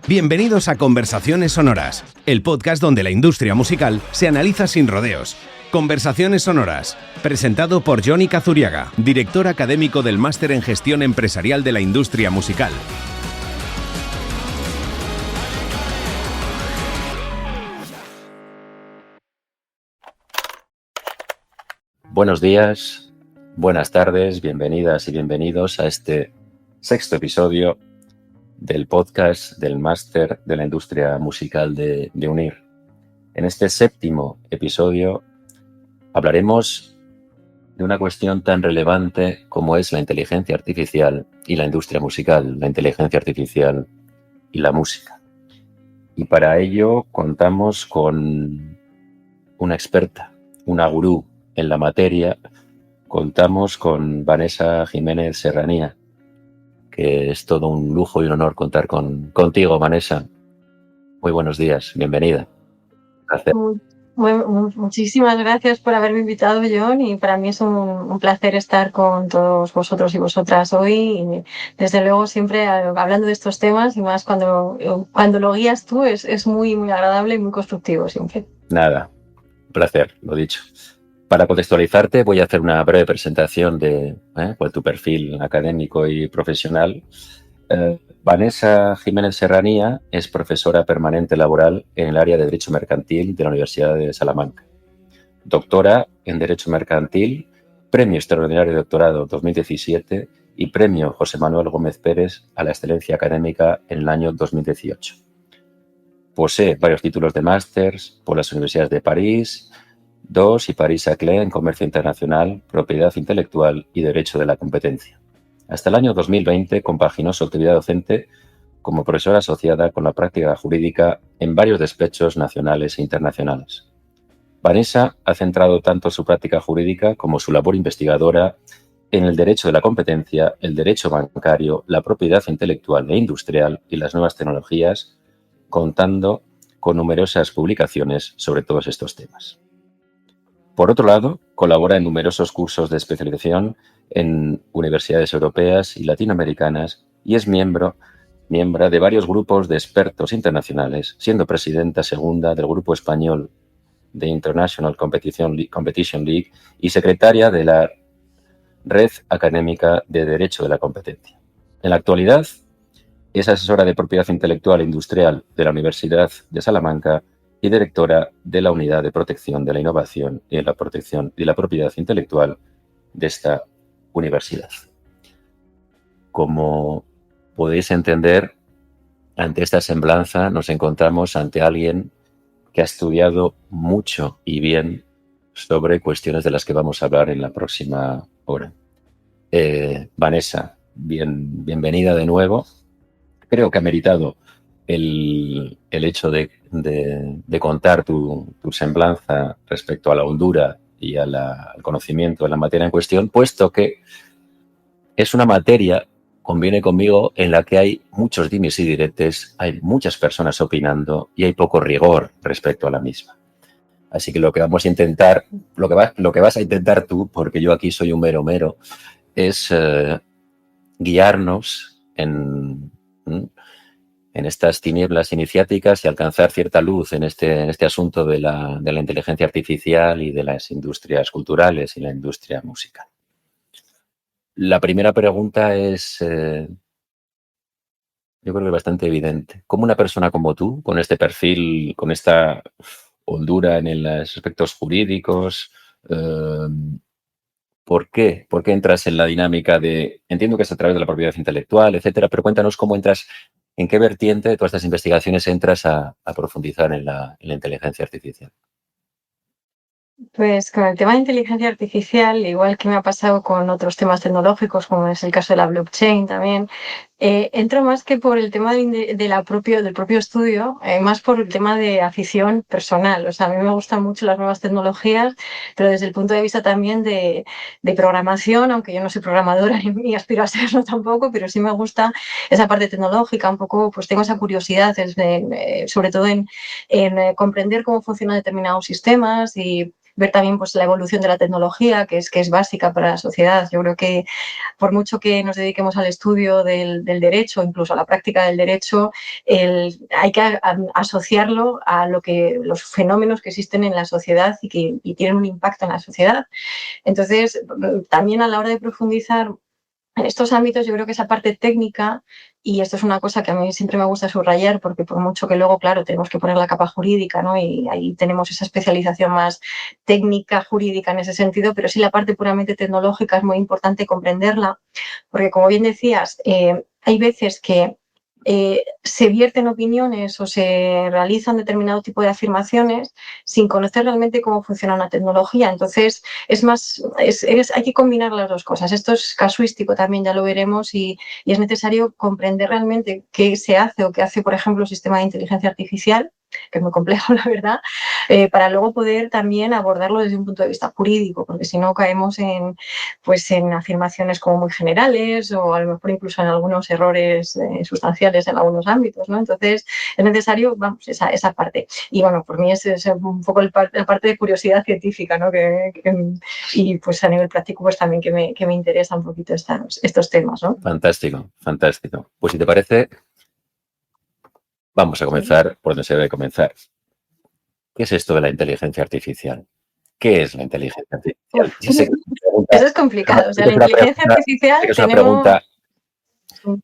Bienvenidos a Conversaciones Sonoras, el podcast donde la industria musical se analiza sin rodeos. Conversaciones Sonoras, presentado por Johnny Kazuriaga, director académico del Máster en Gestión Empresarial de la Industria Musical. Buenos días, buenas tardes, bienvenidas y bienvenidos a este sexto episodio del podcast del Máster de la Industria Musical de UNIR. En este séptimo episodio hablaremos de una cuestión tan relevante como es la inteligencia artificial y la industria musical, la inteligencia artificial y la música. Y para ello contamos con una experta, una gurú en la materia. Contamos con Vanessa Jiménez Serranía, que es todo un lujo y un honor contar contigo, Vanessa. Muy buenos días, bienvenida. Gracias. Muchísimas gracias por haberme invitado, John, y para mí es un placer estar con todos vosotros y vosotras hoy. Y desde luego siempre hablando de estos temas, y más cuando lo guías tú, es muy, muy agradable y muy constructivo siempre. Nada, un placer, lo dicho. Para contextualizarte, voy a hacer una breve presentación de tu perfil académico y profesional. Vanessa Jiménez Serranía es profesora permanente laboral en el área de Derecho Mercantil de la Universidad de Salamanca. Doctora en Derecho Mercantil, Premio Extraordinario de Doctorado 2017 y Premio José Manuel Gómez Pérez a la Excelencia Académica en el año 2018. Posee varios títulos de másters por las universidades de París II y París-Saclay en Comercio Internacional, Propiedad Intelectual y Derecho de la Competencia. Hasta el año 2020 compaginó su actividad docente como profesora asociada con la práctica jurídica en varios despachos nacionales e internacionales. Vanessa ha centrado tanto su práctica jurídica como su labor investigadora en el derecho de la competencia, el derecho bancario, la propiedad intelectual e industrial y las nuevas tecnologías, contando con numerosas publicaciones sobre todos estos temas. Por otro lado, colabora en numerosos cursos de especialización en universidades europeas y latinoamericanas y es miembro de varios grupos de expertos internacionales, siendo presidenta segunda del grupo español de International Competition League y secretaria de la Red Académica de Derecho de la Competencia. En la actualidad, es asesora de propiedad intelectual e industrial de la Universidad de Salamanca y directora de la Unidad de Protección de la Innovación y la Protección y la Propiedad Intelectual de esta universidad. Como podéis entender, ante esta semblanza nos encontramos ante alguien que ha estudiado mucho y bien sobre cuestiones de las que vamos a hablar en la próxima hora. Vanessa, bienvenida de nuevo. Creo que ha meritado el hecho de contar tu semblanza respecto a la hondura y al conocimiento de la materia en cuestión, puesto que es una materia, conviene conmigo, en la que hay muchos dimes y diretes, hay muchas personas opinando y hay poco rigor respecto a la misma. Así que lo que vamos a intentar, lo que vas a intentar tú, porque yo aquí soy un mero, es guiarnos en estas tinieblas iniciáticas y alcanzar cierta luz en este asunto de la inteligencia artificial y de las industrias culturales y la industria musical. La primera pregunta es, yo creo que bastante evidente. ¿Cómo una persona como tú, con este perfil, con esta hondura en los aspectos jurídicos, ¿por qué entras en la dinámica de, entiendo que es a través de la propiedad intelectual, etcétera, pero cuéntanos cómo entras, en qué vertiente de todas estas investigaciones entras a profundizar en la inteligencia artificial? Pues con el tema de inteligencia artificial, igual que me ha pasado con otros temas tecnológicos, como es el caso de la blockchain también, entro más que por el tema del propio estudio, más por el tema de afición personal. O sea, a mí me gustan mucho las nuevas tecnologías, pero desde el punto de vista también de programación, aunque yo no soy programadora ni aspiro a serlo tampoco, pero sí me gusta esa parte tecnológica, un poco, pues tengo esa curiosidad, sobre todo en comprender cómo funcionan determinados sistemas y ver también pues la evolución de la tecnología, que es básica para la sociedad. Yo creo que por mucho que nos dediquemos al estudio del del derecho, incluso a la práctica del derecho, hay que asociarlo a los fenómenos que existen en la sociedad y tienen un impacto en la sociedad. Entonces, también a la hora de profundizar en estos ámbitos, yo creo que esa parte técnica, y esto es una cosa que a mí siempre me gusta subrayar, porque por mucho que luego, claro, tenemos que poner la capa jurídica, ¿no? Y ahí tenemos esa especialización más técnica, jurídica en ese sentido, pero sí la parte puramente tecnológica es muy importante comprenderla, porque como bien decías, hay veces que se vierten opiniones o se realizan determinado tipo de afirmaciones sin conocer realmente cómo funciona una tecnología. Entonces, hay que combinar las dos cosas. Esto es casuístico también, ya lo veremos, y es necesario comprender realmente qué se hace o qué hace, por ejemplo, el sistema de inteligencia artificial, que es muy complejo, la verdad, para luego poder también abordarlo desde un punto de vista jurídico, porque si no caemos en afirmaciones como muy generales o a lo mejor incluso en algunos errores sustanciales en algunos ámbitos, ¿no? Entonces es necesario, vamos, esa parte. Y bueno, por mí es un poco la parte de curiosidad científica, ¿no? Y pues a nivel práctico pues también que me interesa un poquito estos temas, ¿no? Fantástico, fantástico. Pues si te parece, vamos a comenzar por donde se debe comenzar. ¿Qué es esto de la inteligencia artificial? ¿Qué es la inteligencia artificial? Uf, eso es complicado. O sea, la Es una inteligencia artificial es una pregunta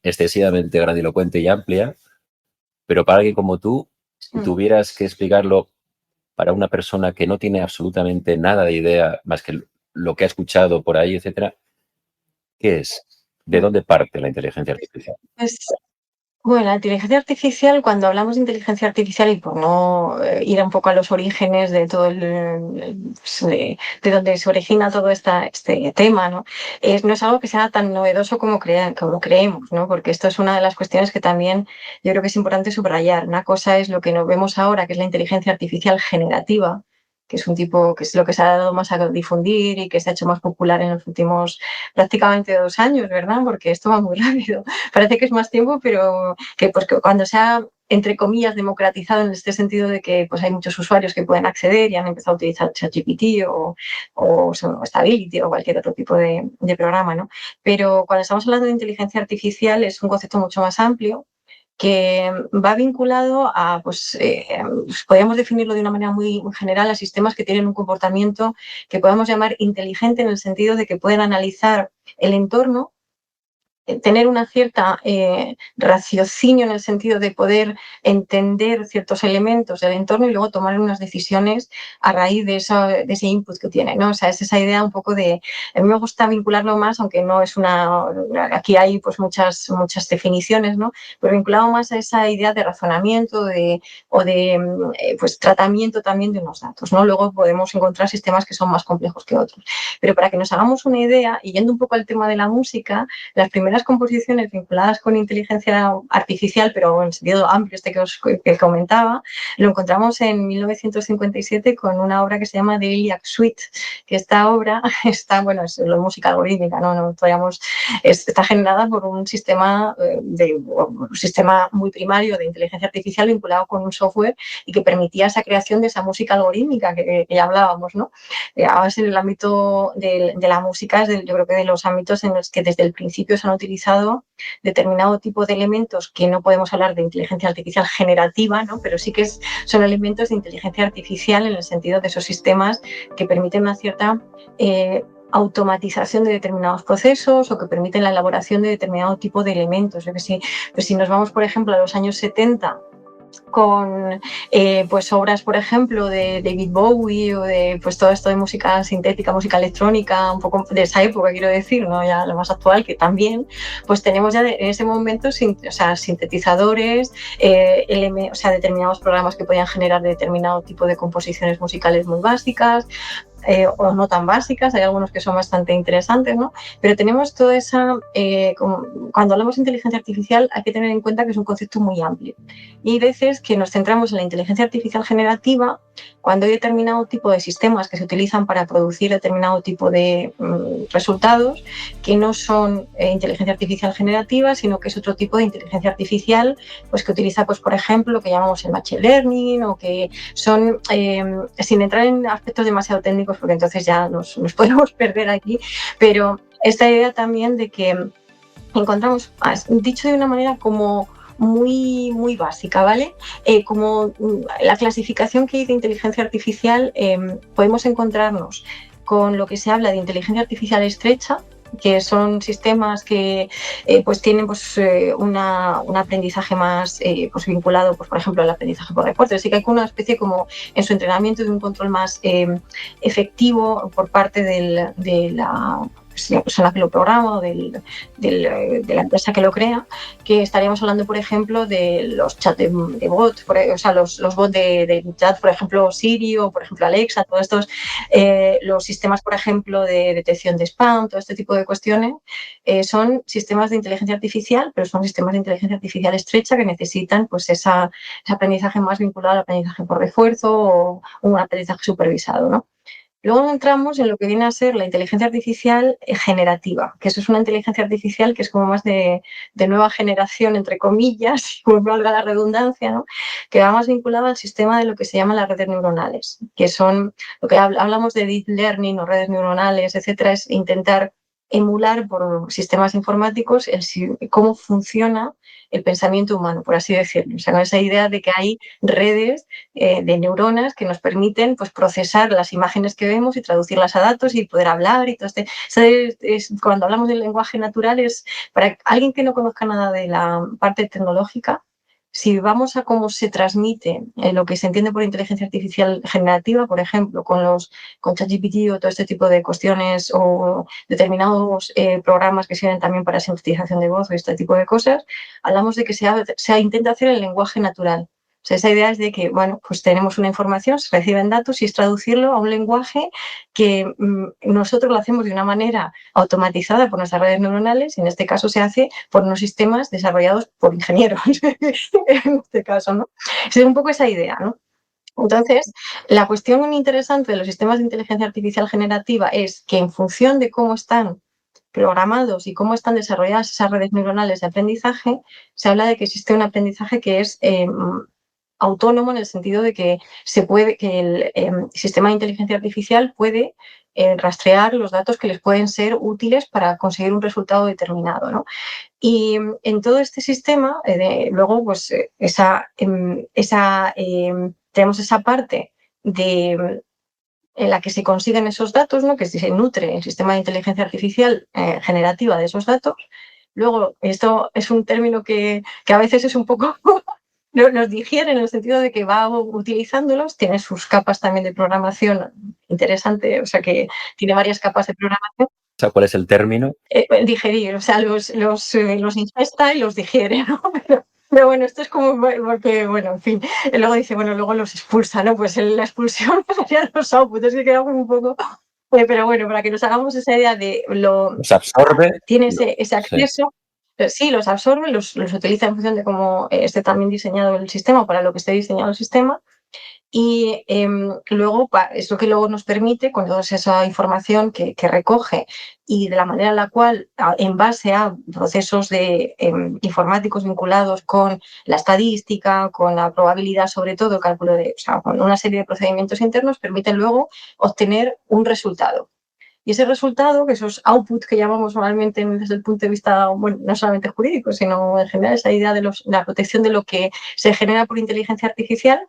excesivamente grandilocuente y amplia, pero para alguien como tú, si tuvieras que explicarlo para una persona que no tiene absolutamente nada de idea más que lo que ha escuchado por ahí, etcétera, ¿qué es? ¿De dónde parte la inteligencia artificial? Pues, bueno, la inteligencia artificial, cuando hablamos de inteligencia artificial y por no ir un poco a los orígenes de todo de donde se origina todo este tema, ¿no? No es algo que sea tan novedoso como creemos, ¿no? Porque esto es una de las cuestiones que también yo creo que es importante subrayar. Una cosa es lo que nos vemos ahora, que es la inteligencia artificial generativa, que es que es lo que se ha dado más a difundir y que se ha hecho más popular en los últimos prácticamente 2 años, ¿verdad? Porque esto va muy rápido. Parece que es más tiempo, pero que cuando se ha, entre comillas, democratizado en este sentido de que pues hay muchos usuarios que pueden acceder y han empezado a utilizar ChatGPT o Stability o cualquier otro tipo de programa, ¿no? Pero cuando estamos hablando de inteligencia artificial es un concepto mucho más amplio que va vinculado a, podríamos definirlo de una manera muy, muy general, a sistemas que tienen un comportamiento que podemos llamar inteligente en el sentido de que pueden analizar el entorno, tener una cierta raciocinio en el sentido de poder entender ciertos elementos del entorno y luego tomar unas decisiones a raíz de ese input que tiene, ¿no? O sea, es esa idea un poco de... A mí me gusta vincularlo más, aunque no es aquí hay pues muchas definiciones, ¿no? Pero vinculado más a esa idea de razonamiento o de pues tratamiento también de unos datos, ¿no? Luego podemos encontrar sistemas que son más complejos que otros. Pero para que nos hagamos una idea, y yendo un poco al tema de la música, las primeras composiciones vinculadas con inteligencia artificial, pero en sentido amplio, que comentaba, lo encontramos en 1957 con una obra que se llama The Iliac Suite, que esta obra es la música algorítmica, ¿no? Está generada por un sistema muy primario de inteligencia artificial vinculado con un software y que permitía esa creación de esa música algorítmica que ya hablábamos, ¿no? Ahora en el ámbito de la música, yo creo que de los ámbitos en los que desde el principio se han utilizado determinado tipo de elementos que no podemos hablar de inteligencia artificial generativa, ¿no? Pero sí que son elementos de inteligencia artificial en el sentido de esos sistemas que permiten una cierta automatización de determinados procesos o que permiten la elaboración de determinado tipo de elementos. Yo que sí, pues si nos vamos, por ejemplo, a los años 70, con pues obras, por ejemplo, de David Bowie o de pues todo esto de música sintética, música electrónica, un poco de esa época, quiero decir, ¿no? Ya lo más actual, que también, pues tenemos ya en ese momento sintetizadores, determinados programas que podían generar determinado tipo de composiciones musicales muy básicas, o no tan básicas, hay algunos que son bastante interesantes, ¿no? Pero tenemos toda esa... cuando hablamos de inteligencia artificial hay que tener en cuenta que es un concepto muy amplio. Y hay veces que nos centramos en la inteligencia artificial generativa cuando hay determinado tipo de sistemas que se utilizan para producir determinado tipo de resultados que no son inteligencia artificial generativa, sino que es otro tipo de inteligencia artificial pues que utiliza, pues por ejemplo, lo que llamamos el machine learning o que son, sin entrar en aspectos demasiado técnicos, porque entonces ya nos podemos perder aquí, pero esta idea también de que encontramos, dicho de una manera como muy, muy básica, ¿vale? Como la clasificación que hay de inteligencia artificial, podemos encontrarnos con lo que se habla de inteligencia artificial estrecha, que son sistemas que pues tienen pues, un aprendizaje más pues vinculado, pues, por ejemplo, al aprendizaje por refuerzo. Así que hay una especie como en su entrenamiento de un control más efectivo por parte de la persona que lo programa o de la empresa que lo crea, que estaríamos hablando, por ejemplo, de los chats de bot, o sea, los bots de chat, por ejemplo, Siri o, por ejemplo, Alexa, todos estos, los sistemas, por ejemplo, de detección de spam, todo este tipo de cuestiones, son sistemas de inteligencia artificial, pero son sistemas de inteligencia artificial estrecha que necesitan pues ese aprendizaje más vinculado al aprendizaje por refuerzo o un aprendizaje supervisado, ¿no? Luego entramos en lo que viene a ser la inteligencia artificial generativa, que eso es una inteligencia artificial que es como más de nueva generación, entre comillas, como valga la redundancia, ¿no? Que va más vinculada al sistema de lo que se llama las redes neuronales, que son lo que hablamos de deep learning o redes neuronales, etcétera, es intentar emular por sistemas informáticos cómo funciona el pensamiento humano, por así decirlo. O sea, con esa idea de que hay redes de neuronas que nos permiten pues, procesar las imágenes que vemos y traducirlas a datos y poder hablar y todo cuando hablamos del lenguaje natural es para alguien que no conozca nada de la parte tecnológica. Si vamos a cómo se transmite lo que se entiende por inteligencia artificial generativa, por ejemplo, con ChatGPT o todo este tipo de cuestiones o determinados programas que sirven también para sintetización de voz o este tipo de cosas, hablamos de que se intenta hacer el lenguaje natural. O sea, esa idea es de que, bueno, pues tenemos una información, se reciben datos y es traducirlo a un lenguaje que nosotros lo hacemos de una manera automatizada por nuestras redes neuronales y en este caso se hace por unos sistemas desarrollados por ingenieros, en este caso, ¿no? Es un poco esa idea, ¿no? Entonces, la cuestión muy interesante de los sistemas de inteligencia artificial generativa es que en función de cómo están programados y cómo están desarrolladas esas redes neuronales de aprendizaje, se habla de que existe un aprendizaje que es autónomo en el sentido de que el sistema de inteligencia artificial puede rastrear los datos que les pueden ser útiles para conseguir un resultado determinado, ¿no? Y en todo este sistema, luego, pues tenemos esa parte en la que se consiguen esos datos, ¿no? Que se nutre el sistema de inteligencia artificial generativa de esos datos. Luego, esto es un término que a veces es un poco nos digiere en el sentido de que va utilizándolos, tiene sus capas también de programación interesante, o sea que tiene varias capas de programación. ¿Cuál es el término? Digerir, o sea, los ingesta y los digiere, ¿no? Pero bueno, esto es como porque, bueno, en fin, luego dice, bueno, luego los expulsa, ¿no? Pues la expulsión serían los outputs, es que queda un poco... pero bueno, para que nos hagamos esa idea de los absorbe. Tiene ese acceso, sí, los absorbe, los utiliza en función de cómo esté también diseñado el sistema, para lo que esté diseñado el sistema. Y luego es lo que luego nos permite, con toda esa información que recoge y de la manera en la cual, en base a procesos informáticos vinculados con la estadística, con la probabilidad, sobre todo, cálculo o sea, con una serie de procedimientos internos, permiten luego obtener un resultado. Y ese resultado, que esos outputs que llamamos normalmente desde el punto de vista, bueno, no solamente jurídico, sino en general esa idea de la protección de lo que se genera por inteligencia artificial,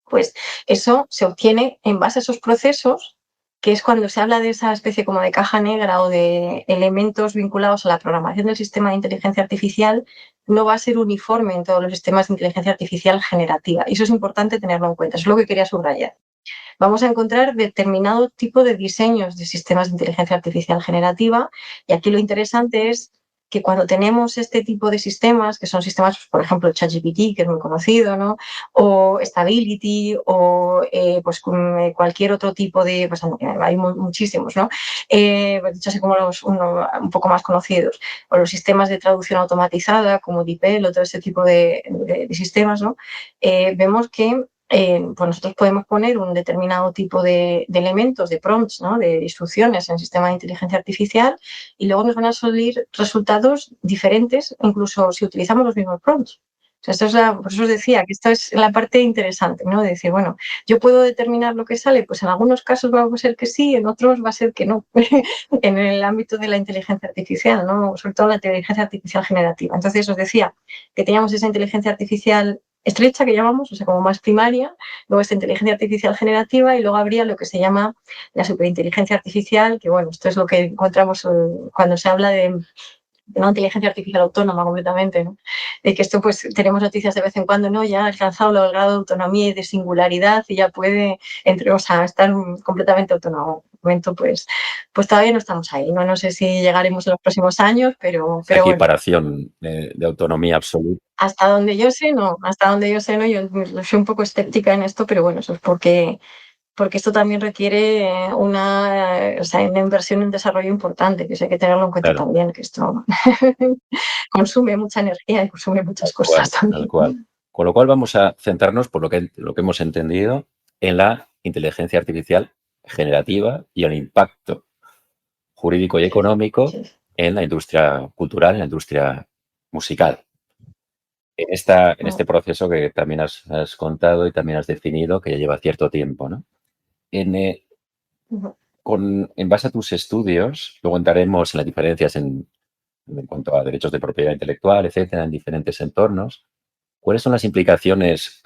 pues eso se obtiene en base a esos procesos, que es cuando se habla de esa especie como de caja negra o de elementos vinculados a la programación del sistema de inteligencia artificial, no va a ser uniforme en todos los sistemas de inteligencia artificial generativa. Y eso es importante tenerlo en cuenta, eso es lo que quería subrayar. Vamos a encontrar determinado tipo de diseños de sistemas de inteligencia artificial generativa y aquí lo interesante es que cuando tenemos este tipo de sistemas, que son sistemas, pues, por ejemplo, ChatGPT, que es muy conocido, ¿no? O Stability, o pues, cualquier otro tipo de, pues hay muchísimos, ¿no? Pues, dicho así como un poco más conocidos, o los sistemas de traducción automatizada, como DeepL, o todo ese tipo de sistemas, ¿no? Vemos que pues nosotros podemos poner un determinado tipo de elementos, de prompts, ¿no? De instrucciones en el sistema de inteligencia artificial y luego nos van a salir resultados diferentes, incluso si utilizamos los mismos prompts. O sea, por eso os decía que esto es la parte interesante, ¿no? De decir, bueno, yo puedo determinar lo que sale, pues en algunos casos va a ser que sí, en otros va a ser que no, en el ámbito de la inteligencia artificial, ¿no? Sobre todo la inteligencia artificial generativa. Entonces os decía que teníamos esa inteligencia artificial estrecha que llamamos, o sea, como más primaria, luego esta inteligencia artificial generativa y luego habría lo que se llama la superinteligencia artificial, que bueno, esto es lo que encontramos cuando se habla de una inteligencia artificial autónoma completamente, ¿no? De que esto, pues, tenemos noticias de vez en cuando, ¿no? Ya ha alcanzado el grado de autonomía y de singularidad y ya puede, o sea, estar completamente autónomo. De momento, pues todavía no estamos ahí, ¿no? No sé si llegaremos en los próximos años, Esa pero bueno. equiparación de autonomía absoluta. Hasta donde yo sé, no. Hasta donde yo sé, no. Yo soy un poco escéptica en esto, pero bueno, eso es porque esto también requiere o sea, una inversión en desarrollo importante, que eso hay que tenerlo en cuenta Claro, también, que esto consume mucha energía y consume muchas tal cual, cosas tal también. cual. Con lo cual vamos a centrarnos, por lo que hemos entendido, en la inteligencia artificial generativa y el impacto jurídico y económico Sí. en la industria cultural, en la industria musical. En este proceso que también has contado y también has definido, que ya lleva cierto tiempo, ¿no? En, eh, Ujú. en base a tus estudios, luego entraremos en las diferencias en cuanto a derechos de propiedad intelectual, etcétera, en diferentes entornos. ¿Cuáles son las implicaciones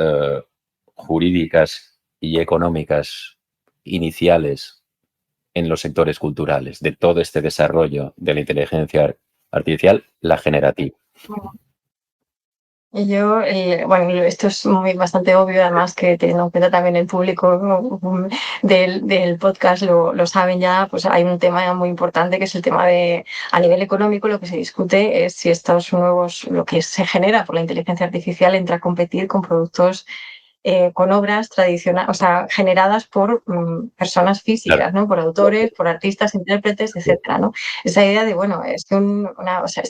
jurídicas y económicas iniciales en los sectores culturales de todo este desarrollo de la inteligencia artificial, la generativa? Y yo, bueno, esto es bastante obvio, además que teniendo en cuenta también el público, ¿no? del podcast lo saben ya, pues hay un tema muy importante que es el tema de, a nivel económico, lo que se discute es si estos nuevos, lo que se genera por la inteligencia artificial entra a competir con productos, con obras tradicionales, o sea, generadas por personas Claro, físicas, ¿no? Por autores, por artistas, intérpretes, etcétera, ¿no? Esa idea de, bueno, es que o sea,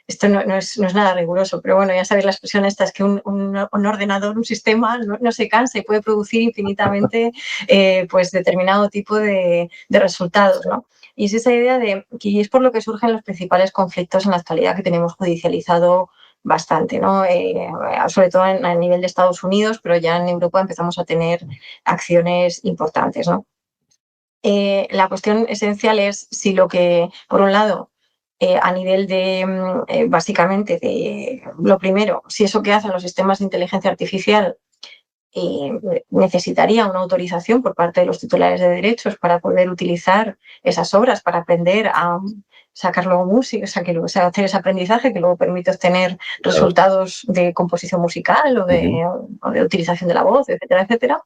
esto no es nada riguroso, pero bueno, ya sabéis la expresión esta, es que un ordenador, un sistema, no se cansa y puede producir infinitamente, pues determinado tipo de resultados, ¿no? Y es esa idea y es por lo que surgen los principales conflictos en la actualidad que tenemos judicializado bastante, ¿no? Sobre todo a nivel de Estados Unidos, pero ya en Europa empezamos a tener acciones importantes, ¿no? La cuestión esencial es si lo que, por un lado, a nivel de, básicamente, de lo primero, si eso que hacen los sistemas de inteligencia artificial eh, necesitaría una autorización por parte de los titulares de derechos para poder utilizar esas obras, para aprender a sacar luego música, o sea, hacer ese aprendizaje que luego permite obtener claro. resultados de composición musical Ujú. o de utilización de la voz, etcétera, etcétera.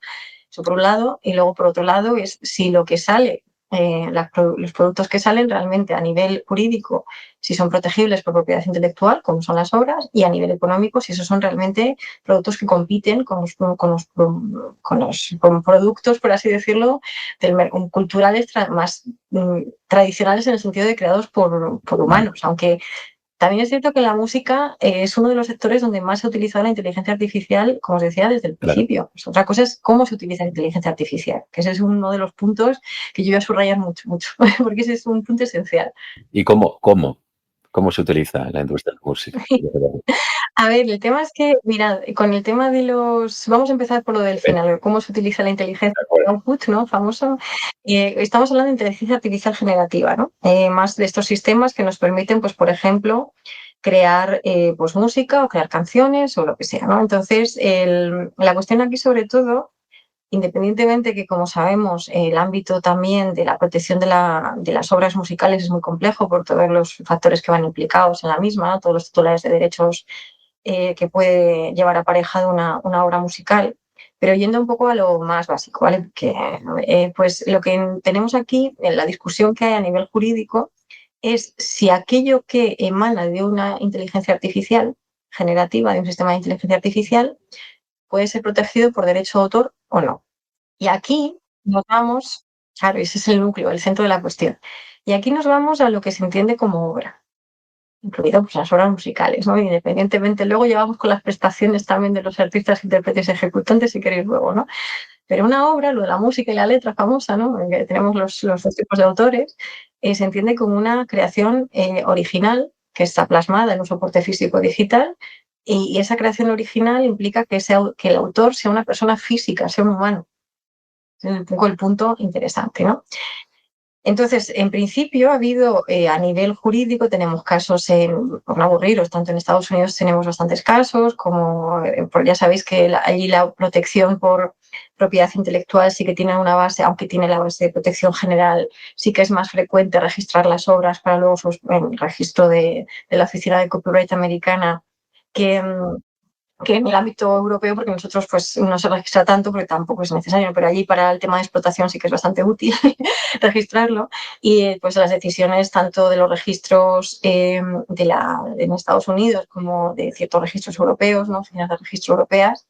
Eso por un lado. Y luego por otro lado es si lo que sale, los productos que salen realmente a nivel jurídico, si son protegibles por propiedad intelectual, como son las obras, y a nivel económico, si esos son realmente productos que compiten con productos, por así decirlo, culturales más tradicionales en el sentido de creados por humanos, aunque también es cierto que la música es uno de los sectores donde más se ha utilizado la inteligencia artificial, como os decía, desde el Claro. principio. Pues otra cosa es cómo se utiliza la inteligencia artificial, que ese es uno de los puntos que yo voy a subrayar mucho, mucho, porque ese es un punto esencial. ¿Y cómo se utiliza en la industria de la música? A ver, el tema es que, mirad, con el tema de los... Vamos a empezar por lo del Venga, final, cómo se utiliza la inteligencia de acuerdo. output, ¿no? Famoso. Estamos hablando de inteligencia artificial generativa, ¿no? Más de estos sistemas que nos permiten, pues, por ejemplo, crear pues, música o crear canciones o lo que sea, ¿no? Entonces, la cuestión aquí sobre todo, independientemente que, como sabemos, el ámbito también de la protección de las obras musicales es muy complejo por todos los factores que van implicados en la misma, ¿no? Todos los titulares de derechos que puede llevar aparejado una obra musical. Pero yendo un poco a lo más básico, ¿vale? Que, pues lo que tenemos aquí, en la discusión que hay a nivel jurídico, es si aquello que emana de una inteligencia artificial generativa, de un sistema de inteligencia artificial, puede ser protegido por derecho de autor o no. Y aquí nos vamos, claro, ese es el núcleo, el centro de la cuestión. Y aquí nos vamos a lo que se entiende como obra, incluido pues, las obras musicales, ¿no? Independientemente, luego llevamos con las prestaciones también de los artistas, intérpretes y ejecutantes, si queréis luego, ¿no? Pero una obra, lo de la música y la letra famosa, ¿no? Que tenemos los dos tipos de autores, se entiende como una creación original que está plasmada en un soporte físico digital Y esa creación original implica que el autor sea una persona física, sea un humano. Es un poco el punto interesante, ¿no? Entonces, en principio ha habido, a nivel jurídico, tenemos casos, por no aburriros, tanto en Estados Unidos tenemos bastantes casos, como ya sabéis que allí la protección por propiedad intelectual sí que tiene una base, aunque tiene la base de protección general, sí que es más frecuente registrar las obras para luego el registro de la Oficina de Copyright americana que, que en el ámbito europeo, porque nosotros pues no se registra tanto porque tampoco es necesario, pero allí para el tema de explotación sí que es bastante útil registrarlo. Y pues las decisiones tanto de los registros en Estados Unidos como de ciertos registros europeos, ¿no? Oficinas de registro europeas,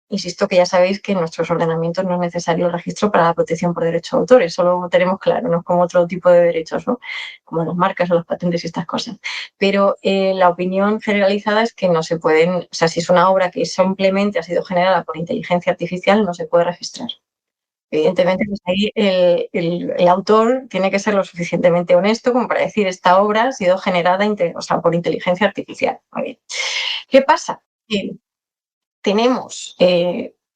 insisto que ya sabéis que en nuestros ordenamientos no es necesario el registro para la protección por derechos de autor, eso lo tenemos claro, no es como otro tipo de derechos, ¿no? Como las marcas o las patentes y estas cosas. Pero la opinión generalizada es que no se pueden, o sea, si es una obra que simplemente ha sido generada por inteligencia artificial, no se puede registrar. Evidentemente, pues ahí el autor tiene que ser lo suficientemente honesto como para decir esta obra ha sido generada por inteligencia artificial. Muy bien. ¿Qué pasa? Que tenemos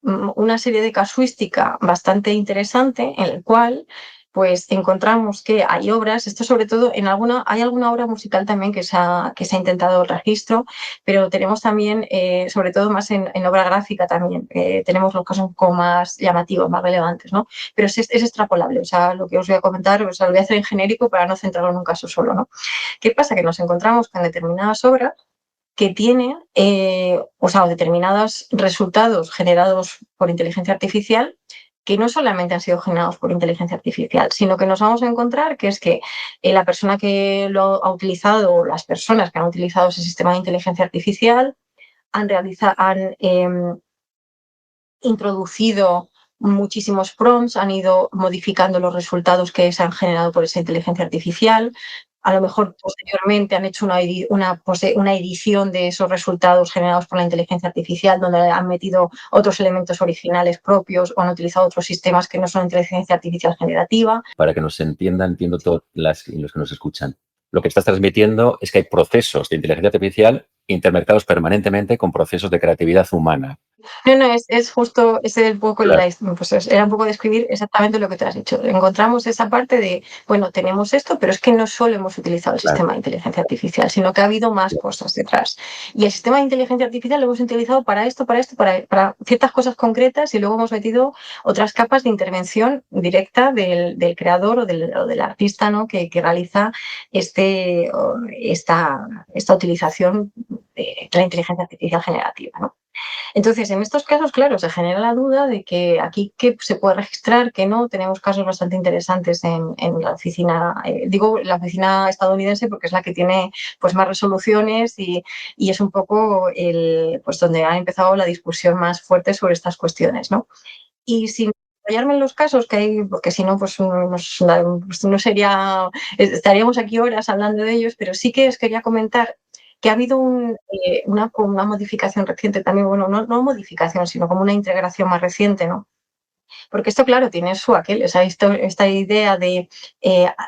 una serie de casuística bastante interesante en el cual pues encontramos que hay obras, esto sobre todo hay alguna obra musical también que se ha intentado el registro, pero tenemos también, sobre todo más en obra gráfica también, tenemos los casos un poco más llamativos, más relevantes, ¿no? Pero es extrapolable, o sea, lo que os voy a comentar, o sea, lo voy a hacer en genérico para no centrarlo en un caso solo, ¿no? ¿Qué pasa? Que nos encontramos con determinadas obras que tiene, determinados resultados generados por inteligencia artificial que no solamente han sido generados por inteligencia artificial, sino que nos vamos a encontrar que es que la persona que lo ha utilizado o las personas que han utilizado ese sistema de inteligencia artificial han introducido muchísimos prompts, han ido modificando los resultados que se han generado por esa inteligencia artificial. A lo mejor posteriormente han hecho una edición de esos resultados generados por la inteligencia artificial, donde han metido otros elementos originales propios o han utilizado otros sistemas que no son inteligencia artificial generativa. Para que nos entiendan, entiendo todos los que nos escuchan. Lo que estás transmitiendo es que hay procesos de inteligencia artificial intermercados permanentemente con procesos de creatividad humana. No, es justo ese el poco, Claro. pues era un poco describir exactamente lo que te has dicho. Encontramos esa parte de, bueno, tenemos esto, pero es que no solo hemos utilizado el sistema de inteligencia artificial, sino que ha habido más cosas detrás. Y el sistema de inteligencia artificial lo hemos utilizado para esto, para ciertas cosas concretas y luego hemos metido otras capas de intervención directa del creador o del artista, ¿no? que realiza esta utilización de la inteligencia artificial generativa, ¿no? Entonces, en estos casos, claro, se genera la duda de que aquí qué se puede registrar, qué no. Tenemos casos bastante interesantes en la oficina, digo la oficina estadounidense porque es la que tiene pues más resoluciones y es un poco pues donde ha empezado la discusión más fuerte sobre estas cuestiones, ¿no? Y sin hallarme en los casos que hay, porque si no, pues no sería, estaríamos aquí horas hablando de ellos, pero sí que os quería comentar que ha habido una modificación reciente también, bueno, no modificación, sino como una integración más reciente, ¿no? Porque esto, claro, tiene su aquel, o sea, esta idea de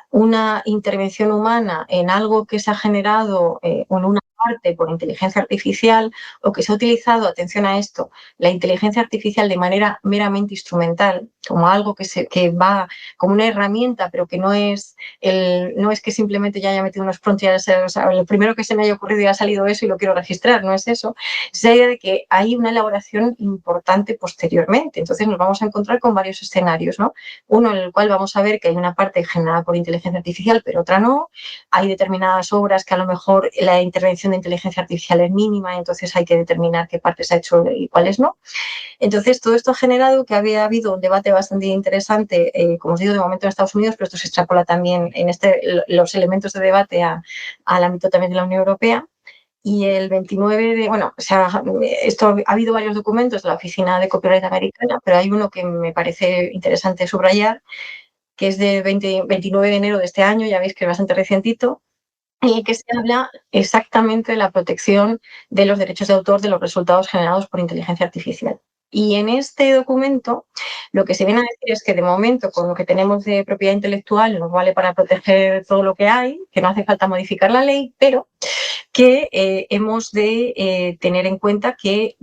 una intervención humana en algo que se ha generado en una parte por inteligencia artificial o que se ha utilizado, atención a esto, la inteligencia artificial de manera meramente instrumental, como algo que va como una herramienta, pero que no es que simplemente ya haya metido unos prompts y o sea, lo primero que se me haya ocurrido y ha salido eso y lo quiero registrar, no es eso. Es la idea de que hay una elaboración importante posteriormente. Entonces nos vamos a encontrar con varios escenarios, ¿no? Uno en el cual vamos a ver que hay una parte generada por inteligencia artificial, pero otra no. Hay determinadas obras que a lo mejor la intervención de inteligencia artificial es mínima, entonces hay que determinar qué parte se ha hecho y cuáles no. Entonces, todo esto ha generado que había habido un debate bastante interesante, como os digo, de momento en Estados Unidos, pero esto se extrapola también en los elementos de debate al ámbito también de la Unión Europea. Y el 29 ha habido varios documentos de la Oficina de Copyright Americana, pero hay uno que me parece interesante subrayar, que es de 29 de enero de este año, ya veis que es bastante recientito, en el que se habla exactamente de la protección de los derechos de autor de los resultados generados por inteligencia artificial. Y en este documento lo que se viene a decir es que de momento con lo que tenemos de propiedad intelectual nos vale para proteger todo lo que hay, que no hace falta modificar la ley, pero que hemos de tener en cuenta que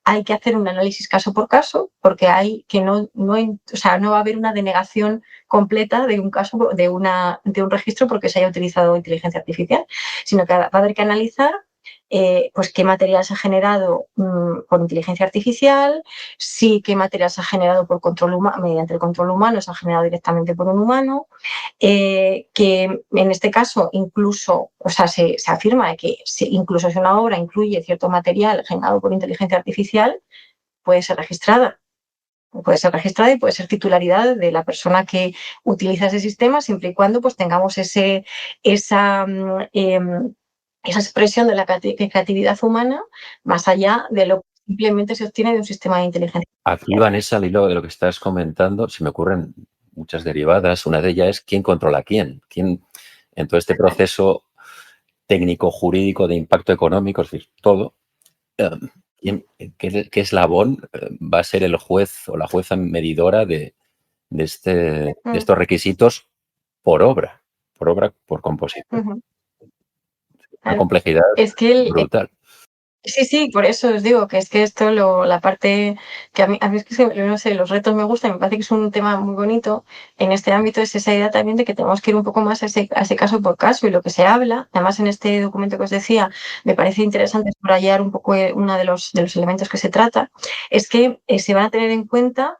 hay que hacer un análisis caso por caso, porque hay que no va a haber una denegación completa de un caso, de un registro porque se haya utilizado inteligencia artificial, sino que va a haber que analizar pues qué material se ha generado por inteligencia artificial, qué material se ha generado por mediante el control humano, se ha generado directamente por un humano, que en este caso incluso, se afirma que incluso si una obra incluye cierto material generado por inteligencia artificial, puede ser registrada. Puede ser registrada y puede ser titularidad de la persona que utiliza ese sistema, siempre y cuando pues, tengamos esa expresión de la creatividad humana más allá de lo que simplemente se obtiene de un sistema de inteligencia. Aquí, Vanessa, al hilo de lo que estás comentando, se me ocurren muchas derivadas. Una de ellas es quién controla a quién. ¿Quién en todo este proceso técnico-jurídico de impacto económico, es decir, todo, qué eslabón va a ser el juez o la jueza medidora de estos requisitos por obra, por composición? Una complejidad brutal. Sí, por eso os digo que es que esto, la parte que a mí es que no sé, los retos me gustan, me parece que es un tema muy bonito en este ámbito, es esa idea también de que tenemos que ir un poco más a ese caso por caso, y lo que se habla, además en este documento que os decía, me parece interesante subrayar un poco uno de los elementos que se trata, es que se van a tener en cuenta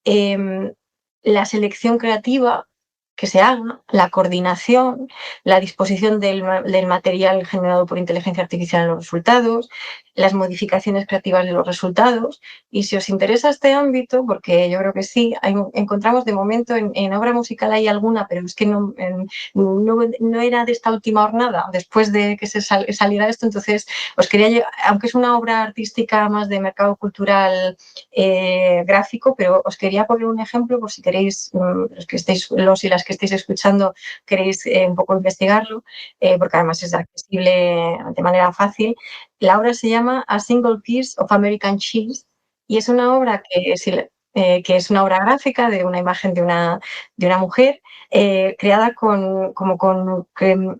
la selección creativa que se haga, la coordinación, la disposición del material generado por inteligencia artificial en los resultados, las modificaciones creativas de los resultados. Y si os interesa este ámbito, porque yo creo que sí, encontramos de momento en obra musical hay alguna, pero es que no era de esta última jornada, después de que se saliera esto, entonces os quería, aunque es una obra artística más de mercado cultural gráfico, pero os quería poner un ejemplo por si queréis, los y las que estéis escuchando, queréis un poco investigarlo, porque además es accesible de manera fácil. La obra se llama A Single Piece of American Cheese y es una obra que es una obra gráfica de una imagen de una mujer creada con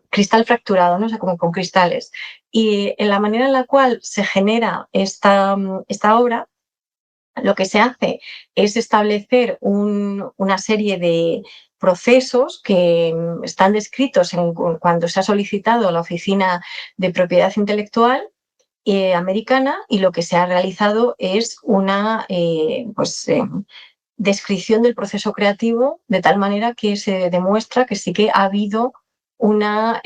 cristal fracturado, ¿no? O sea, como con cristales. Y en la manera en la cual se genera esta obra, lo que se hace es establecer una serie de procesos que están descritos cuando se ha solicitado a la Oficina de Propiedad Intelectual americana, y lo que se ha realizado es una descripción del proceso creativo de tal manera que se demuestra que sí que ha habido una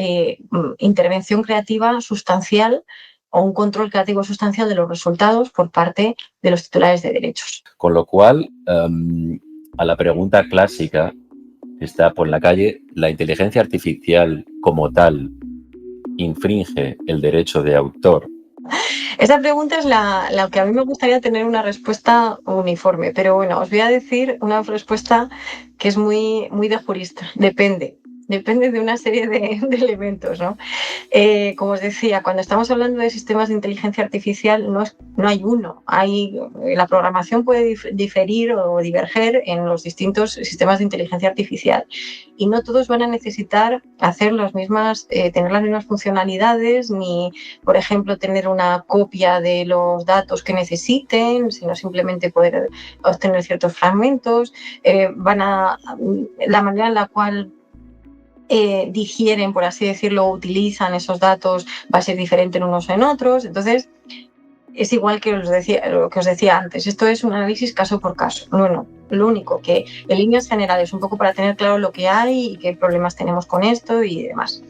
intervención creativa sustancial o un control creativo sustancial de los resultados por parte de los titulares de derechos. Con lo cual, a la pregunta clásica que está por la calle, ¿la inteligencia artificial como tal infringe el derecho de autor? Esa pregunta es la que a mí me gustaría tener una respuesta uniforme, pero bueno, os voy a decir una respuesta que es muy, muy de jurista. Depende de una serie de elementos, ¿no? Como os decía, cuando estamos hablando de sistemas de inteligencia artificial no hay uno. La programación puede diferir o diverger en los distintos sistemas de inteligencia artificial y no todos van a necesitar hacer tener las mismas funcionalidades ni, por ejemplo, tener una copia de los datos que necesiten, sino simplemente poder obtener ciertos fragmentos. La manera en la cual digieren, por así decirlo, utilizan esos datos va a ser diferente en unos o en otros. Entonces, es igual que lo que os decía antes. Esto es un análisis caso por caso. Bueno, lo único que en líneas generales, un poco para tener claro lo que hay y qué problemas tenemos con esto y demás.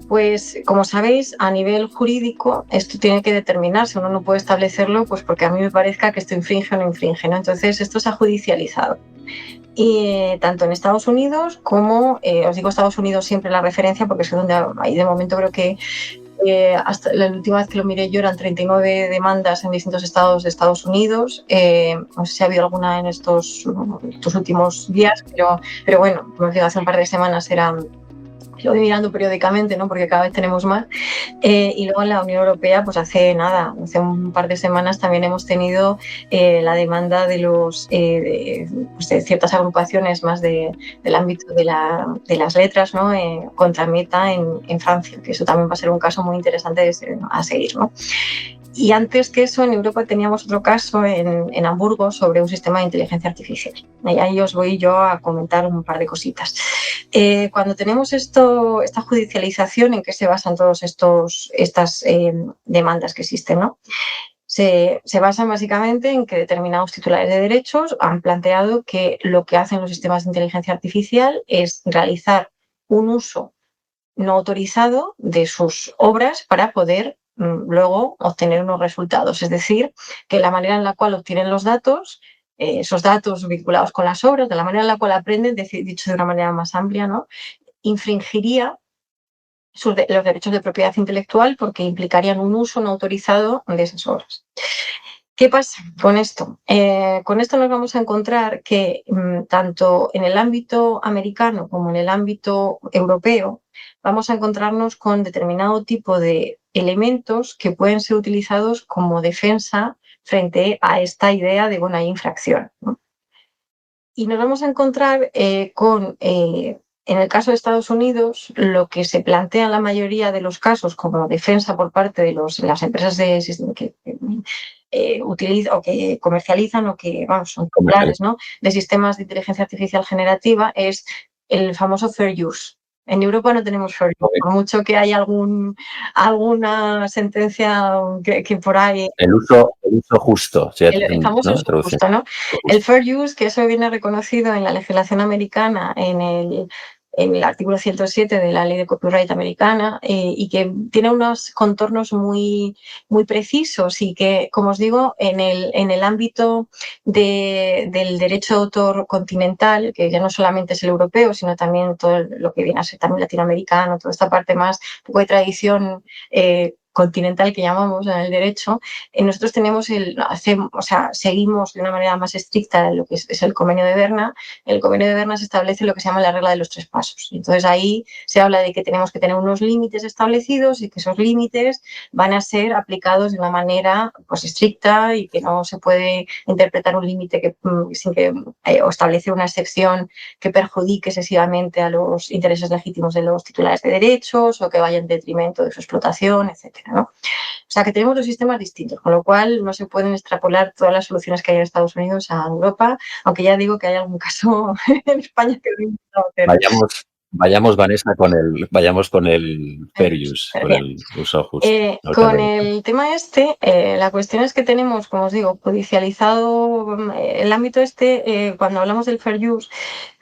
Pues, como sabéis, a nivel jurídico esto tiene que determinarse. Uno no puede establecerlo pues porque a mí me parezca que esto infringe o no infringe, ¿no? Entonces, esto se ha judicializado. Y tanto en Estados Unidos como, os digo Estados Unidos siempre la referencia porque es donde hay de momento creo que hasta la última vez que lo miré yo eran 39 demandas en distintos estados de Estados Unidos. No sé si ha habido alguna en estos últimos días, pero bueno, como os digo, hace un par de semanas eran lo voy mirando periódicamente, ¿no? Porque cada vez tenemos más. Y luego en la Unión Europea, pues hace un par de semanas también hemos tenido la demanda de de ciertas agrupaciones más del ámbito de las letras, ¿no? Contra Meta en Francia, que eso también va a ser un caso muy interesante a seguir, ¿no? Y antes que eso, en Europa teníamos otro caso en Hamburgo sobre un sistema de inteligencia artificial. Y ahí os voy yo a comentar un par de cositas. Cuando tenemos esta judicialización, ¿en qué se basan todas estas demandas que existen, ¿no? Se basan básicamente en que determinados titulares de derechos han planteado que lo que hacen los sistemas de inteligencia artificial es realizar un uso no autorizado de sus obras para poder luego obtener unos resultados. Es decir, que la manera en la cual obtienen los datos, esos datos vinculados con las obras, de la manera en la cual aprenden, dicho de una manera más amplia, ¿no? Infringiría los derechos de propiedad intelectual porque implicarían un uso no autorizado de esas obras. ¿Qué pasa con esto? Con esto nos vamos a encontrar que tanto en el ámbito americano como en el ámbito europeo vamos a encontrarnos con determinado tipo de elementos que pueden ser utilizados como defensa frente a esta idea de, bueno, hay infracción, ¿no? Y nos vamos a encontrar en el caso de Estados Unidos, lo que se plantea en la mayoría de los casos como defensa por parte de las empresas que utilizan o que comercializan o que son titulares, ¿no?, de sistemas de inteligencia artificial generativa es el famoso fair use. En Europa no tenemos fair use, por mucho que haya alguna sentencia que por ahí... El uso justo. El famoso uso justo, ¿no? El fair use, que eso viene reconocido en la legislación americana, en el artículo 107 de la ley de copyright americana, y que tiene unos contornos muy, muy precisos y que, como os digo, en el ámbito del derecho de autor continental, que ya no solamente es el europeo, sino también todo lo que viene a ser también latinoamericano, toda esta parte más, un poco de tradición continental que llamamos en el derecho, nosotros seguimos de una manera más estricta lo que es el convenio de Berna. En el convenio de Berna se establece lo que se llama la regla de los 3 pasos. Entonces ahí se habla de que tenemos que tener unos límites establecidos y que esos límites van a ser aplicados de una manera pues estricta y que no se puede interpretar un límite o establecer una excepción que perjudique excesivamente a los intereses legítimos de los titulares de derechos o que vaya en detrimento de su explotación, etcétera, ¿no? O sea, que tenemos dos sistemas distintos, con lo cual no se pueden extrapolar todas las soluciones que hay en Estados Unidos a Europa, aunque ya digo que hay algún caso en España que lo he intentado hacer. Vayamos, Vanessa, con el fair use, con el uso justo. Con el tema la cuestión es que tenemos, como os digo, judicializado el ámbito cuando hablamos del fair use,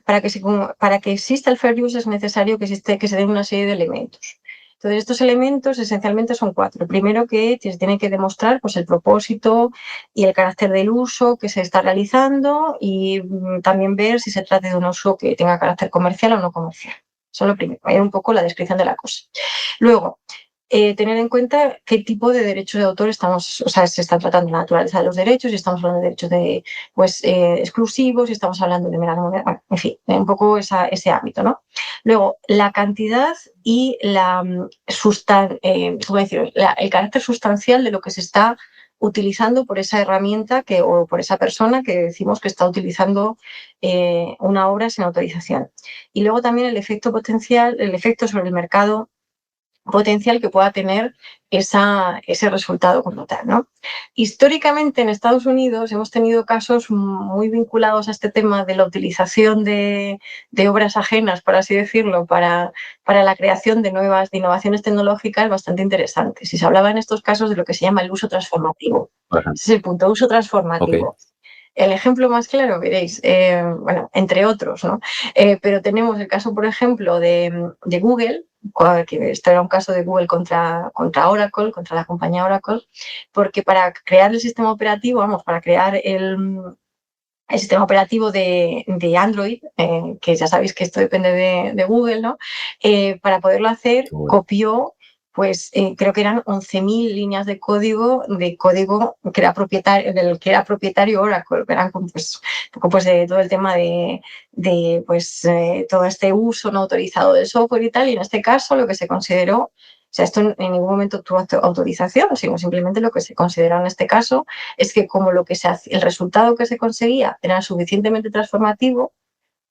para que exista el fair use es necesario que se den una serie de elementos. Entonces, estos elementos esencialmente son 4. El primero, que se tiene que demostrar pues, el propósito y el carácter del uso que se está realizando y también ver si se trata de un uso que tenga carácter comercial o no comercial. Eso es lo primero, hay un poco la descripción de la cosa. Luego, tener en cuenta qué tipo de derechos de autor se está tratando, la naturaleza de los derechos, si estamos hablando de derechos exclusivos, si estamos hablando de bueno, en fin, un poco ese ámbito, ¿no? Luego, la cantidad y el carácter sustancial de lo que se está utilizando por esa herramienta o por esa persona que decimos que está utilizando una obra sin autorización. Y luego también el efecto sobre el mercado potencial que pueda tener ese resultado como tal, ¿no? Históricamente en Estados Unidos hemos tenido casos muy vinculados a este tema de la utilización de obras ajenas, por así decirlo, para la creación de innovaciones tecnológicas bastante interesantes. Y se hablaba en estos casos de lo que se llama el uso transformativo. Ese es el punto, uso transformativo. Okay. El ejemplo más claro, veréis, bueno, entre otros, ¿no? Pero tenemos el caso, por ejemplo, de Google, que esto era un caso de Google contra Oracle, contra la compañía Oracle, porque para crear el sistema operativo, para crear el sistema operativo de Android, que ya sabéis que esto depende de Google, ¿no? Para poderlo hacer, copió pues creo que eran 11.000 líneas de código que era propietario, del que era propietario Oracle, que eran pues, un poco pues de todo el tema de pues todo este uso no autorizado del software y tal, y en este caso lo que se consideró, o sea, esto en ningún momento tuvo autorización, sino simplemente lo que se considera en este caso es que como el resultado que se conseguía era suficientemente transformativo,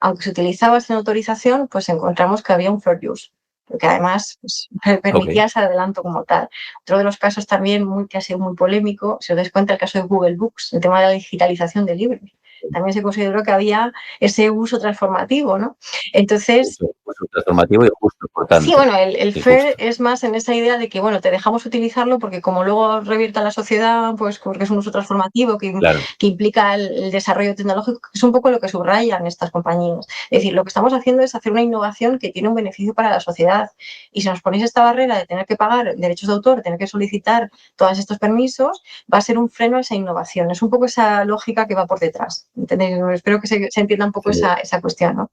aunque se utilizaba sin autorización, pues encontramos que había un fair use, porque además pues, permitía ese adelanto como tal. Otro de los casos también que ha sido muy polémico, si os dais cuenta, el caso de Google Books, el tema de la digitalización de libros. También se consideró que había ese uso transformativo, ¿no? Entonces, uso transformativo y justo, por tanto. Sí, bueno, el FAIR es más en esa idea de que, bueno, te dejamos utilizarlo porque como luego revierta a la sociedad, pues porque es un uso transformativo que implica el desarrollo tecnológico, que es un poco lo que subrayan estas compañías. Es decir, lo que estamos haciendo es hacer una innovación que tiene un beneficio para la sociedad. Y si nos ponéis esta barrera de tener que pagar derechos de autor, tener que solicitar todos estos permisos, va a ser un freno a esa innovación. Es un poco esa lógica que va por detrás. ¿Entendéis? Espero que se entienda un poco esa cuestión, ¿no?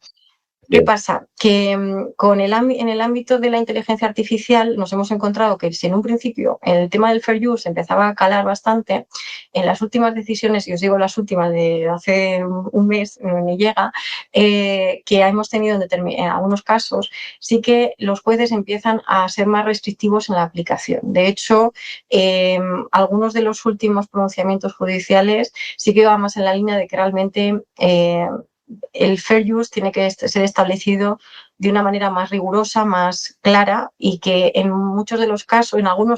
¿Qué pasa? Que en el ámbito de la inteligencia artificial nos hemos encontrado que si en un principio el tema del fair use empezaba a calar bastante, en las últimas decisiones, y os digo las últimas de hace un mes, ni llega, que hemos tenido en algunos casos, sí que los jueces empiezan a ser más restrictivos en la aplicación. De hecho, algunos de los últimos pronunciamientos judiciales sí que van más en la línea de que realmente el fair use tiene que ser establecido de una manera más rigurosa, más clara, y que en algunos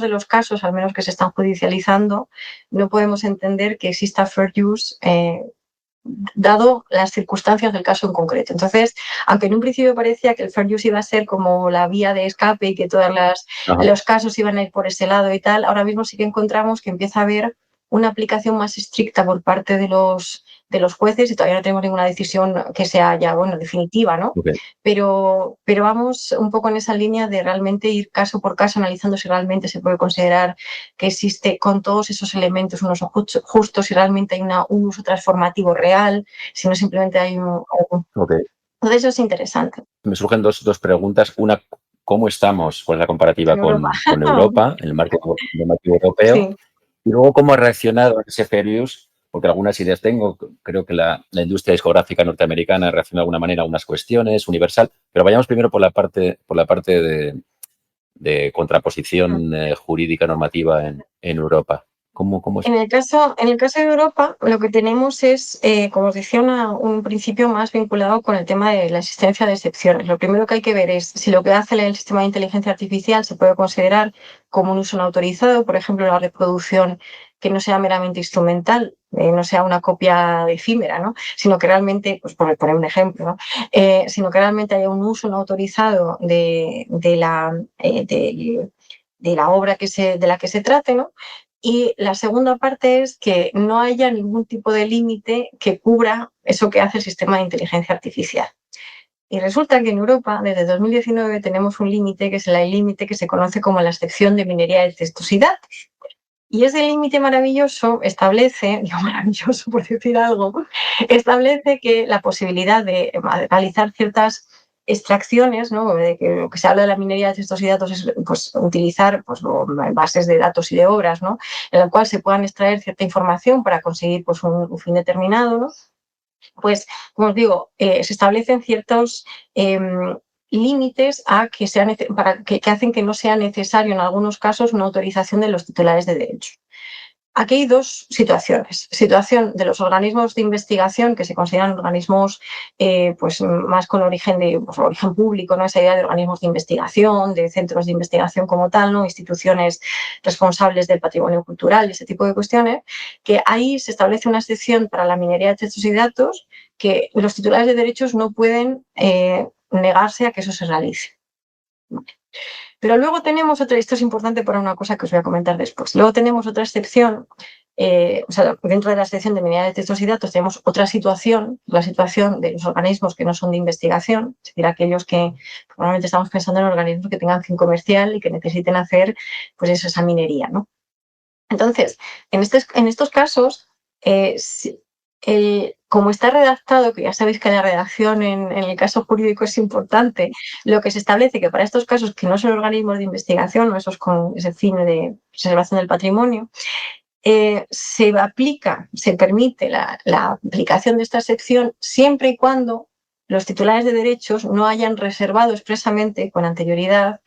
de los casos, al menos que se están judicializando, no podemos entender que exista fair use dado las circunstancias del caso en concreto. Entonces, aunque en un principio parecía que el fair use iba a ser como la vía de escape y que todos los casos iban a ir por ese lado y tal, ahora mismo sí que encontramos que empieza a haber una aplicación más estricta por parte de los jueces, y todavía no tenemos ninguna decisión que sea ya, definitiva, ¿no? Pero vamos un poco en esa línea de realmente ir caso por caso analizando si realmente se puede considerar que existe con todos esos elementos un uso justo, si realmente hay un uso transformativo real, si no simplemente hay Entonces eso es interesante. Me surgen dos preguntas. Una, ¿cómo estamos con la comparativa con Europa, en el marco normativo europeo? Sí. Y luego, ¿cómo ha reaccionado ese fair use? Porque algunas ideas tengo. Creo que la industria discográfica norteamericana reacciona de alguna manera a unas cuestiones, universal. Pero vayamos primero por la parte de contraposición jurídica normativa en Europa. ¿Cómo es? En el caso de Europa, lo que tenemos es, como os decía, un principio más vinculado con el tema de la existencia de excepciones. Lo primero que hay que ver es si lo que hace el sistema de inteligencia artificial se puede considerar como un uso no autorizado, por ejemplo, la reproducción que no sea meramente instrumental, no sea una copia efímera, ¿no? Sino que realmente, pues por poner un ejemplo, ¿no? Sino que realmente haya un uso no autorizado de la obra de la que se trate, ¿no? Y la segunda parte es que no haya ningún tipo de límite que cubra eso que hace el sistema de inteligencia artificial. Y resulta que en Europa, desde 2019, tenemos un límite, que es el límite que se conoce como la excepción de minería de textos y datos. Y ese límite maravilloso maravilloso por decir algo, establece que la posibilidad de realizar ciertas extracciones, ¿no? De que lo que se habla de la minería de textos y datos es pues, utilizar pues, bases de datos y de obras, ¿no? En la cual se puedan extraer cierta información para conseguir pues, un fin determinado, ¿no? Pues, como os digo, se establecen ciertos límites que hacen que no sea necesario en algunos casos una autorización de los titulares de derechos. Aquí hay dos situaciones. Situación de los organismos de investigación, que se consideran organismos pues más con origen público, ¿no? Esa idea de organismos de investigación, de centros de investigación como tal, ¿no? Instituciones responsables del patrimonio cultural y ese tipo de cuestiones, que ahí se establece una excepción para la minería de textos y datos que los titulares de derechos no pueden negarse a que eso se realice. Pero luego tenemos esto es importante para una cosa que os voy a comentar después. Luego tenemos otra excepción, dentro de la excepción de minería de textos y datos tenemos otra situación, la situación de los organismos que no son de investigación, es decir, aquellos que probablemente estamos pensando en organismos que tengan fin comercial y que necesiten hacer pues esa minería, ¿no? Entonces, en estos casos, como está redactado, que ya sabéis que la redacción en el caso jurídico es importante, lo que se establece que para estos casos que no son organismos de investigación, o esos con ese fin de preservación del patrimonio, se permite la aplicación de esta sección siempre y cuando los titulares de derechos no hayan reservado expresamente con anterioridad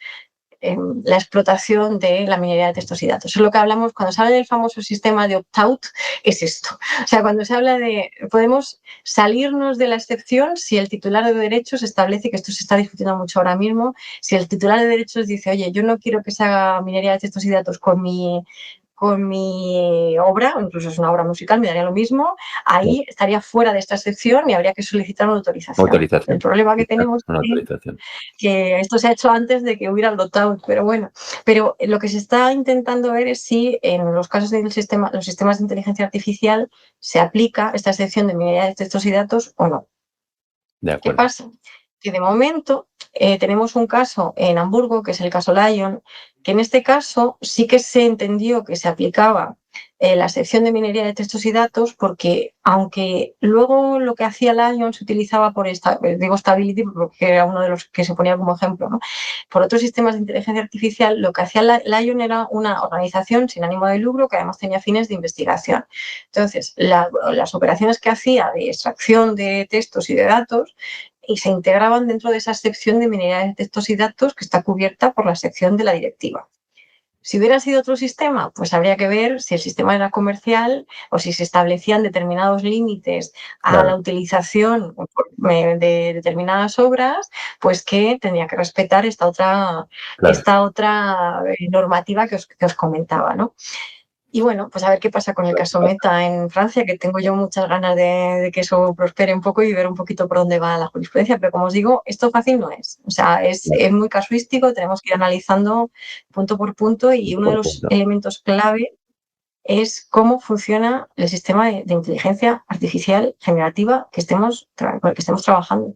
la explotación de la minería de textos y datos. Eso es lo que hablamos cuando se habla del famoso sistema de opt-out, es esto. O sea, cuando se habla de, podemos salirnos de la excepción si el titular de derechos establece, que esto se está discutiendo mucho ahora mismo, si el titular de derechos dice, oye, yo no quiero que se haga minería de textos y datos con mi obra, incluso es una obra musical, me daría lo mismo, ahí estaría fuera de esta sección y habría que solicitar una autorización. El problema que tenemos es que esto se ha hecho antes de que hubiera el opt-out, pero bueno. Pero lo que se está intentando ver es si en los casos los sistemas de inteligencia artificial se aplica esta sección de minería de textos y datos o no. ¿Qué pasa? Que de momento tenemos un caso en Hamburgo, que es el caso Lion, que en este caso sí que se entendió que se aplicaba la sección de minería de textos y datos, porque aunque luego lo que hacía Lion se utilizaba digo Stability porque era uno de los que se ponía como ejemplo, ¿no? Por otros sistemas de inteligencia artificial, lo que hacía Lion era una organización sin ánimo de lucro que además tenía fines de investigación. Entonces, las operaciones que hacía de extracción de textos y de datos y se integraban dentro de esa sección de minería de textos y datos que está cubierta por la sección de la directiva. Si hubiera sido otro sistema, pues habría que ver si el sistema era comercial o si se establecían determinados límites a la utilización de determinadas obras, pues que tendría que respetar esta otra normativa que os comentaba, ¿no? Y bueno, pues a ver qué pasa con el caso Meta en Francia, que tengo yo muchas ganas de que eso prospere un poco y ver un poquito por dónde va la jurisprudencia. Pero como os digo, esto fácil no es. O sea, es muy casuístico, tenemos que ir analizando punto por punto y uno de los elementos clave es cómo funciona el sistema de inteligencia artificial generativa con el que estemos trabajando.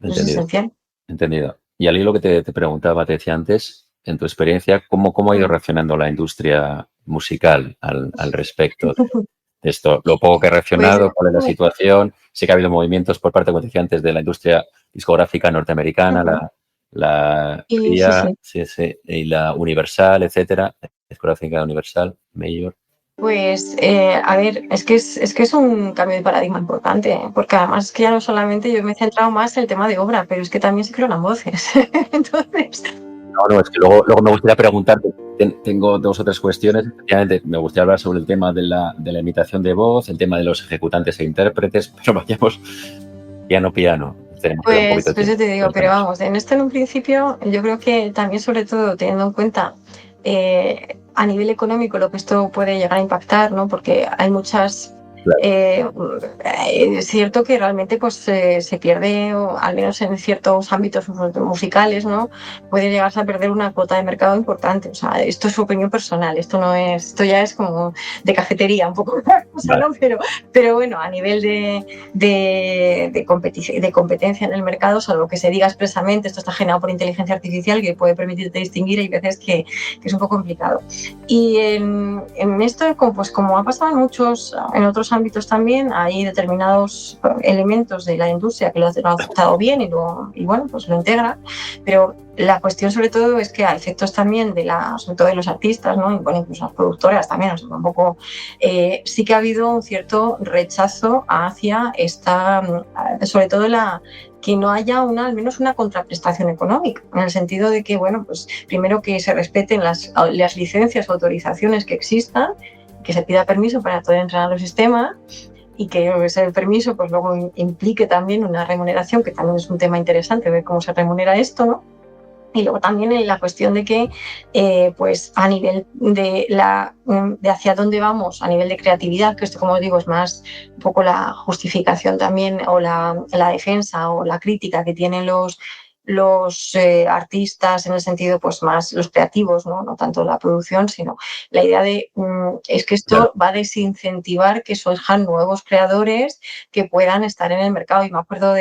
Eso es esencial. Entendido. Y al hilo que te preguntaba, te decía antes, en tu experiencia, ¿cómo ha ido reaccionando la industria musical al respecto de esto? Lo poco que ha reaccionado, ¿cuál es la situación? Sé que ha habido movimientos por parte, como decía antes, de la industria discográfica norteamericana, la RIA, y la Universal, etcétera, discográfica Universal, Major. Pues, a ver, es que es un cambio de paradigma importante, porque además es que ya no solamente yo me he centrado más en el tema de obra, pero es que también se clonan voces. Entonces... No, es que luego me gustaría preguntarte, tengo 2 o 3 cuestiones. Efectivamente, me gustaría hablar sobre el tema de la imitación de voz, el tema de los ejecutantes e intérpretes, pero vayamos piano. Pues yo te digo, pero vamos, en un principio, yo creo que también, sobre todo, teniendo en cuenta a nivel económico lo que esto puede llegar a impactar, ¿no? Porque hay muchas... es cierto que realmente pues se pierde, o al menos en ciertos ámbitos musicales, ¿no? Puede llegarse a perder una cuota de mercado importante. O sea, esto es su opinión personal, esto ya es como de cafetería un poco, ¿no? Pero bueno, a nivel de competencia en el mercado, salvo que se diga expresamente, esto está generado por inteligencia artificial que puede permitirte distinguir, hay veces que es un poco complicado. Y en esto, pues como ha pasado en otros ámbitos también, hay determinados elementos de la industria que lo han aceptado bien y bueno, pues lo integran, pero la cuestión sobre todo es que a efectos también sobre todo de los artistas, ¿no? Y bueno, incluso las productoras también, o sea, tampoco, sí que ha habido un cierto rechazo hacia sobre todo que no haya al menos una contraprestación económica, en el sentido de que, bueno, pues primero que se respeten las licencias o autorizaciones que existan, que se pida permiso para poder entrar a los sistemas y que ese permiso pues luego implique también una remuneración, que también es un tema interesante ver cómo se remunera esto, ¿no? Y luego también en la cuestión de que, pues a nivel de hacia dónde vamos, a nivel de creatividad, que esto, como digo, es más un poco la justificación también o la defensa o la crítica que tienen los los artistas en el sentido pues más los creativos, ¿no? No tanto la producción, sino la idea de es que Claro. esto va a desincentivar que surjan nuevos creadores que puedan estar en el mercado. Y me acuerdo o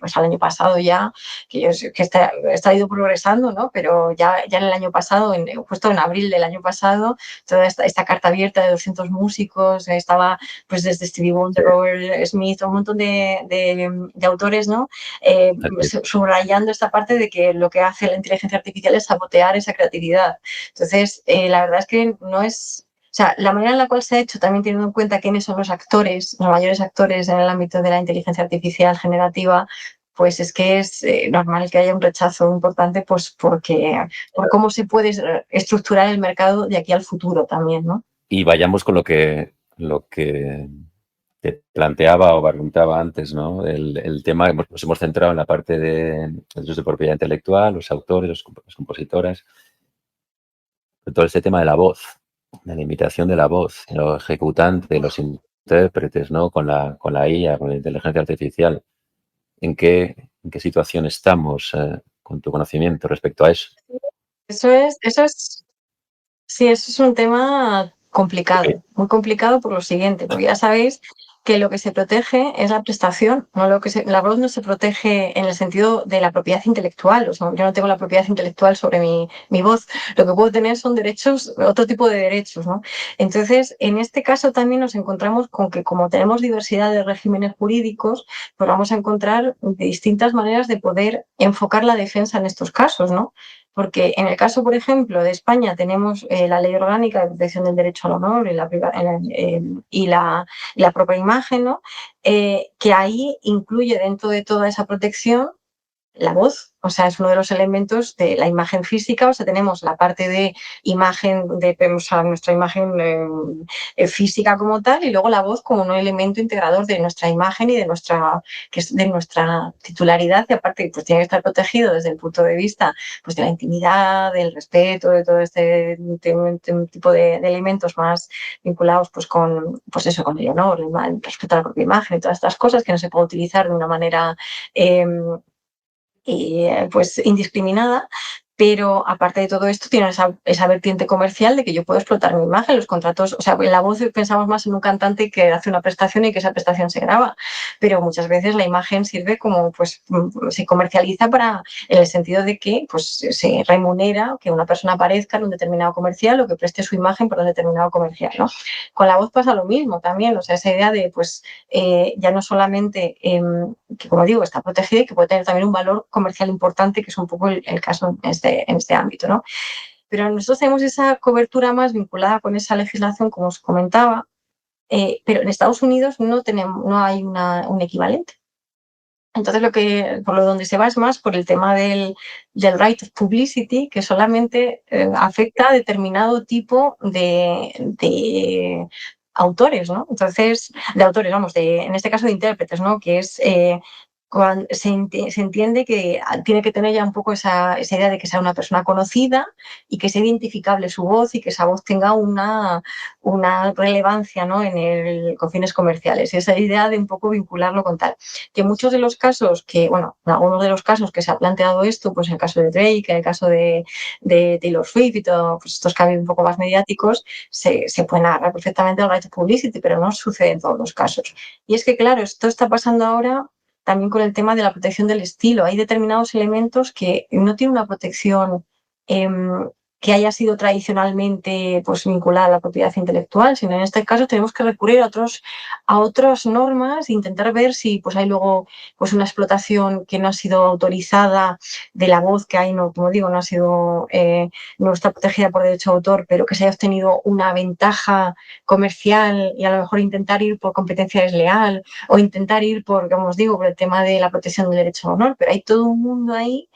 sea, el año pasado ya, que está ido progresando, ¿no? Pero ya en el año pasado, justo en abril del año pasado, toda esta carta abierta de 200 músicos, estaba pues desde Stevie Sí, Wonder, Robert Smith, un montón de autores, ¿no? así es. Subrayando esta parte de que lo que hace la inteligencia artificial es sabotear esa creatividad. Entonces, la verdad es que no es... O sea, la manera en la cual se ha hecho, también teniendo en cuenta quiénes son los actores, los mayores actores en el ámbito de la inteligencia artificial generativa, pues es que es normal que haya un rechazo importante, pues por cómo se puede estructurar el mercado de aquí al futuro también, ¿no? Y vayamos con lo que te planteaba o preguntaba antes, ¿no? El tema, nos hemos centrado en la parte de derechos de propiedad intelectual, los autores, las compositoras, todo este tema de la voz, de la imitación de la voz, los ejecutantes, los intérpretes, ¿no? Con la IA, con la inteligencia artificial. En qué situación estamos con tu conocimiento respecto a eso? Eso es Sí, eso es un tema Ok, complicado, muy complicado por lo siguiente, porque ya sabéis que lo que se protege es la prestación, no la voz no se protege en el sentido de la propiedad intelectual, o sea, yo no tengo la propiedad intelectual sobre mi voz, lo que puedo tener son derechos, otro tipo de derechos, ¿no? Entonces, en este caso también nos encontramos con que como tenemos diversidad de regímenes jurídicos, pues vamos a encontrar distintas maneras de poder enfocar la defensa en estos casos, ¿no? Porque en el caso, por ejemplo, de España tenemos la Ley Orgánica de Protección del Derecho al Honor y la propia imagen, ¿no? Que ahí incluye dentro de toda esa protección la voz, o sea, es uno de los elementos de la imagen física, o sea, tenemos la parte de imagen, o sea, nuestra imagen física como tal, y luego la voz como un elemento integrador de nuestra imagen y que es de nuestra titularidad, y aparte, pues tiene que estar protegido desde el punto de vista pues, de la intimidad, del respeto, de todo este tipo de elementos más vinculados pues con, pues eso, con el honor, el respeto a la propia imagen y todas estas cosas que no se puede utilizar de una manera eh, pues indiscriminada, pero aparte de todo esto tiene esa vertiente comercial de que yo puedo explotar mi imagen, los contratos, o sea, en la voz pensamos más en un cantante que hace una prestación y que esa prestación se graba, pero muchas veces la imagen sirve como, pues, se comercializa en el sentido de que, pues, se remunera que una persona aparezca en un determinado comercial o que preste su imagen para un determinado comercial, ¿no? Con la voz pasa lo mismo también, o sea, esa idea de, pues, ya no solamente que, como digo, está protegida y que puede tener también un valor comercial importante, que es un poco el caso en este ámbito, ¿no? Pero nosotros tenemos esa cobertura más vinculada con esa legislación, como os comentaba, pero en Estados Unidos no hay un equivalente. Entonces, por lo donde se va es más por el tema del right of publicity, que solamente afecta a determinado tipo de autores, ¿no? Entonces, de autores, vamos, en este caso de intérpretes, ¿no? Que es cuando se entiende que tiene que tener ya un poco esa idea de que sea una persona conocida y que sea identificable su voz y que esa voz tenga una relevancia, ¿no? Con fines comerciales. Y esa idea de un poco vincularlo con tal que muchos de los casos bueno, en algunos de los casos que se ha planteado esto, pues en el caso de Drake, en el caso de Taylor Swift y todos pues estos cambios un poco más mediáticos, se pueden agarrar perfectamente al right to publicity, pero no sucede en todos los casos. Y es que, claro, esto está pasando ahora también con el tema de la protección del estilo. Hay determinados elementos que no tienen una protección eh, que haya sido tradicionalmente pues, vinculada a la propiedad intelectual, sino en este caso tenemos que recurrir a otras normas e intentar ver si pues, hay luego pues, una explotación que no ha sido autorizada de la voz que hay, no, como digo, no está protegida por derecho de autor, pero que se haya obtenido una ventaja comercial y a lo mejor intentar ir por competencia desleal o intentar ir como os digo, por el tema de la protección del derecho al honor, pero hay todo un mundo ahí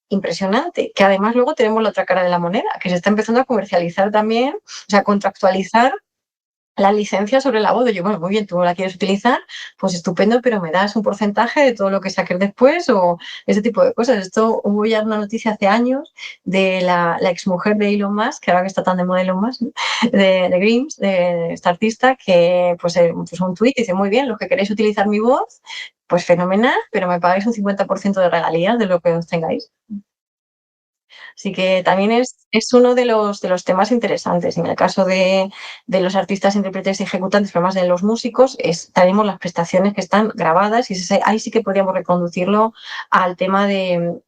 impresionante, que además luego tenemos la otra cara de la moneda, que se está empezando a comercializar también, o sea, contractualizar la licencia sobre la voz. Yo, bueno, muy bien, tú la quieres utilizar, pues estupendo, pero me das un porcentaje de todo lo que saques después o ese tipo de cosas. Esto hubo ya una noticia hace años de la exmujer de Elon Musk, que ahora que está tan de moda Elon Musk, ¿no? de Grimes, de esta artista, que pues puso un tuit y dice, muy bien, los que queréis utilizar mi voz, pues fenomenal, pero me pagáis un 50% de regalías de lo que os tengáis. Así que también es uno de los temas interesantes. En el caso de los artistas, intérpretes y ejecutantes, pero más de los músicos, tenemos las prestaciones que están grabadas y ahí sí que podríamos reconducirlo al tema de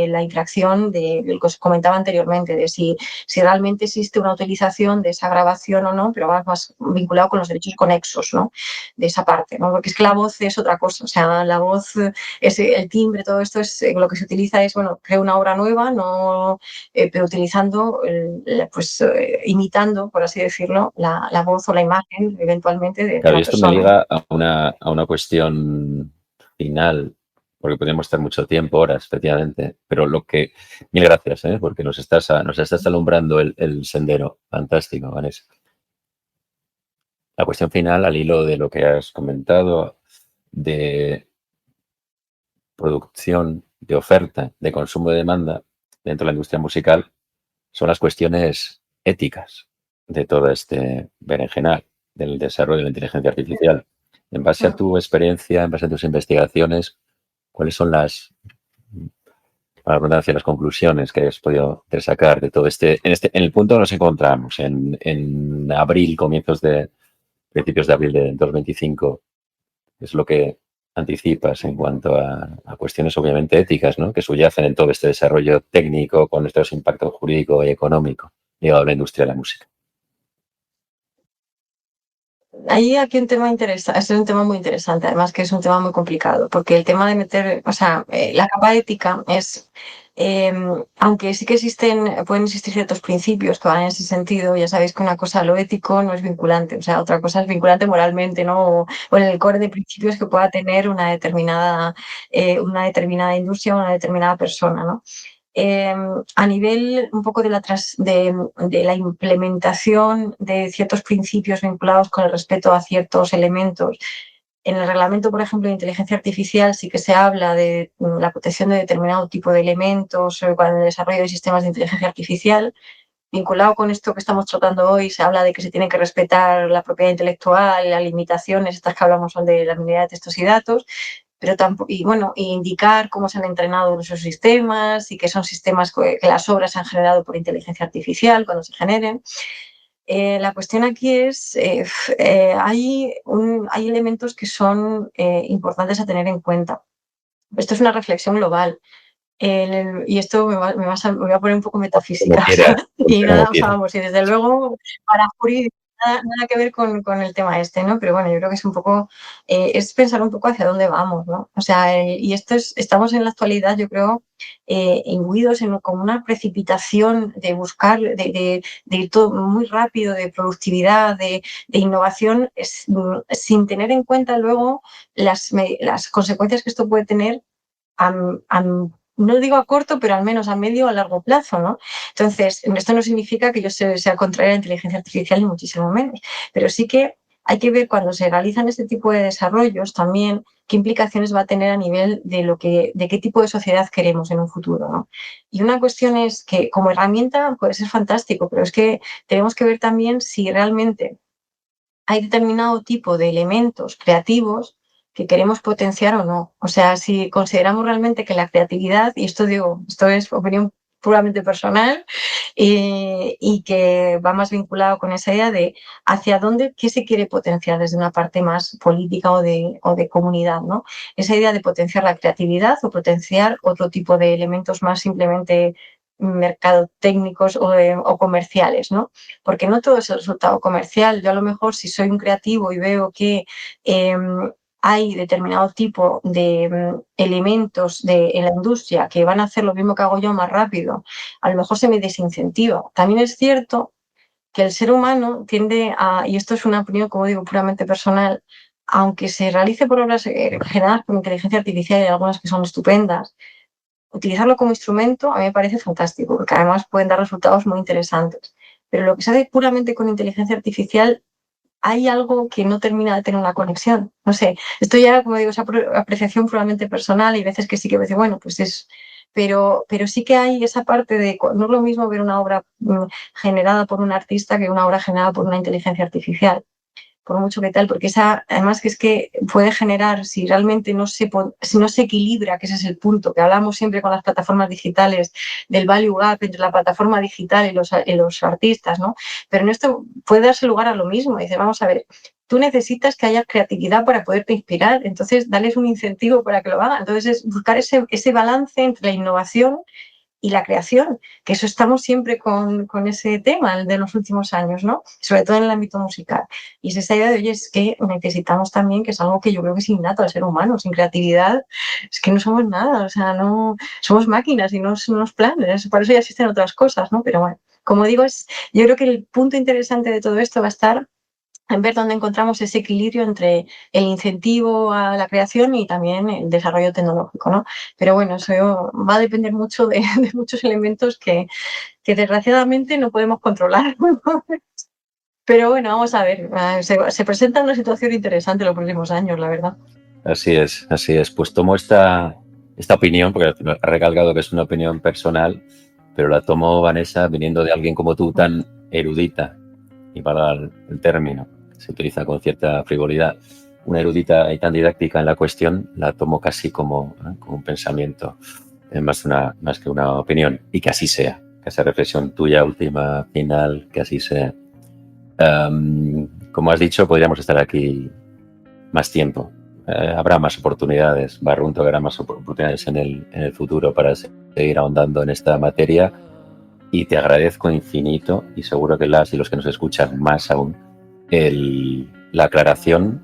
la interacción de lo que os comentaba anteriormente, de si realmente existe una utilización de esa grabación o no, pero más vinculado con los derechos conexos, ¿no? De esa parte, ¿no? Porque es que la voz es otra cosa, o sea, la voz, el timbre, todo esto es lo que se utiliza es, bueno, creo una obra nueva, no pero utilizando, pues imitando, por así decirlo, la voz o la imagen eventualmente de Claro, y una esto me persona. liga a una cuestión final, porque podríamos estar mucho tiempo, horas, efectivamente, pero mil gracias, ¿eh? Porque nos estás alumbrando el sendero. Fantástico, Vanessa. La cuestión final, al hilo de lo que has comentado, de producción, de oferta, de consumo de demanda dentro de la industria musical, son las cuestiones éticas de todo este berenjenal del desarrollo de la inteligencia artificial. En base a tu experiencia, en base a tus investigaciones, ¿cuáles son para la redundancia, las conclusiones que hayas podido sacar de todo en el punto que nos encontramos, en abril, principios de abril de 2025, es lo que anticipas en cuanto a cuestiones obviamente éticas, ¿no? Que subyacen en todo este desarrollo técnico con estos impactos jurídico y económico ligado a la industria de la música? Ahí aquí un tema interesante, es un tema muy interesante, además que es un tema muy complicado, porque el tema de meter, o sea, la capa ética es, eh, aunque sí que pueden existir ciertos principios que van en ese sentido, ya sabéis que una cosa, lo ético no es vinculante, o sea, otra cosa es vinculante moralmente, ¿no? O en el core de principios que pueda tener una determinada industria o una determinada persona, ¿no? A nivel un poco de la implementación de ciertos principios vinculados con el respeto a ciertos elementos. En el reglamento, por ejemplo, de inteligencia artificial sí que se habla de la protección de determinado tipo de elementos para el desarrollo de sistemas de inteligencia artificial. Vinculado con esto que estamos tratando hoy, se habla de que se tiene que respetar la propiedad intelectual, las limitaciones, estas que hablamos son de la minería de textos y datos, pero tampoco, y bueno, indicar cómo se han entrenado esos sistemas y que son sistemas que las obras se han generado por inteligencia artificial cuando se generen. La cuestión aquí es, hay elementos que son importantes a tener en cuenta. Esto es una reflexión global. Y esto me voy a poner un poco Como metafísica. O sea, quieras, y como nada, o sea, quieras. vamos, y desde luego para jurídico, nada que ver con el tema este, ¿no? Pero bueno, yo creo que es un poco, es pensar un poco hacia dónde vamos, ¿no? O sea, y estamos en la actualidad, yo creo, imbuidos con una precipitación de buscar, de ir todo muy rápido, de productividad, de innovación, sin tener en cuenta luego las consecuencias que esto puede tener a, a, no digo a corto, pero al menos a medio o a largo plazo, ¿no? Entonces, esto no significa que yo sea contraria a la inteligencia artificial, ni muchísimo menos, pero sí que hay que ver cuando se realizan este tipo de desarrollos también qué implicaciones va a tener a nivel de qué tipo de sociedad queremos en un futuro, ¿no? Y una cuestión es que como herramienta puede ser fantástico, pero es que tenemos que ver también si realmente hay determinado tipo de elementos creativos que queremos potenciar o no. O sea, si consideramos realmente que la creatividad, y esto digo, esto es opinión puramente personal y que va más vinculado con esa idea de hacia dónde, qué se quiere potenciar desde una parte más política o de comunidad, ¿no? Esa idea de potenciar la creatividad o potenciar otro tipo de elementos más simplemente mercado técnicos o comerciales, ¿no? Porque no todo es el resultado comercial. Yo a lo mejor si soy un creativo y veo que hay determinado tipo de elementos en la industria que van a hacer lo mismo que hago yo más rápido, a lo mejor se me desincentiva. También es cierto que el ser humano tiende y esto es una opinión, como digo, puramente personal, aunque se realice por obras generadas por inteligencia artificial y algunas que son estupendas, utilizarlo como instrumento a mí me parece fantástico, porque además pueden dar resultados muy interesantes. Pero lo que se hace puramente con inteligencia artificial hay algo que no termina de tener una conexión. No sé, esto ya, como digo, es apreciación puramente personal, y veces que sí que me dice, bueno, pues es... Pero sí que hay esa parte de, no es lo mismo ver una obra generada por un artista que una obra generada por una inteligencia artificial, por mucho que tal, porque esa, además que es que puede generar, si realmente si no se equilibra, que ese es el punto, que hablamos siempre con las plataformas digitales, del value gap entre la plataforma digital y los artistas, ¿no? Pero en esto puede darse lugar a lo mismo. Dice, vamos a ver, tú necesitas que haya creatividad para poderte inspirar, entonces dales un incentivo para que lo hagan. Entonces es buscar ese balance entre la innovación y la creación, que eso estamos siempre con ese tema, el de los últimos años, ¿no? Sobre todo en el ámbito musical. Y es esa idea de, oye, es que necesitamos también, que es algo que yo creo que es innato al ser humano, sin creatividad es que no somos nada, o sea, no somos máquinas y no somos planes, por eso ya existen otras cosas, ¿no? Pero bueno, como digo, yo creo que el punto interesante de todo esto va a estar en ver dónde encontramos ese equilibrio entre el incentivo a la creación y también el desarrollo tecnológico, ¿no? Pero bueno, eso va a depender mucho de muchos elementos que desgraciadamente no podemos controlar. Pero bueno, vamos a ver, se presenta una situación interesante en los próximos años, la verdad. Así es, así es. Pues tomo esta opinión, porque ha recalcado que es una opinión personal, pero la tomo, Vanessa, viniendo de alguien como tú, tan erudita, y para el término, se utiliza con cierta frivolidad, una erudita y tan didáctica en la cuestión, la tomo casi como un pensamiento, más que una opinión, y que así sea, que esa reflexión tuya última, final, que así sea. Como has dicho, podríamos estar aquí más tiempo. Habrá más oportunidades, Barrunto habrá más oportunidades en el futuro para seguir ahondando en esta materia, y te agradezco infinito, y seguro que las y los que nos escuchan más aún, la aclaración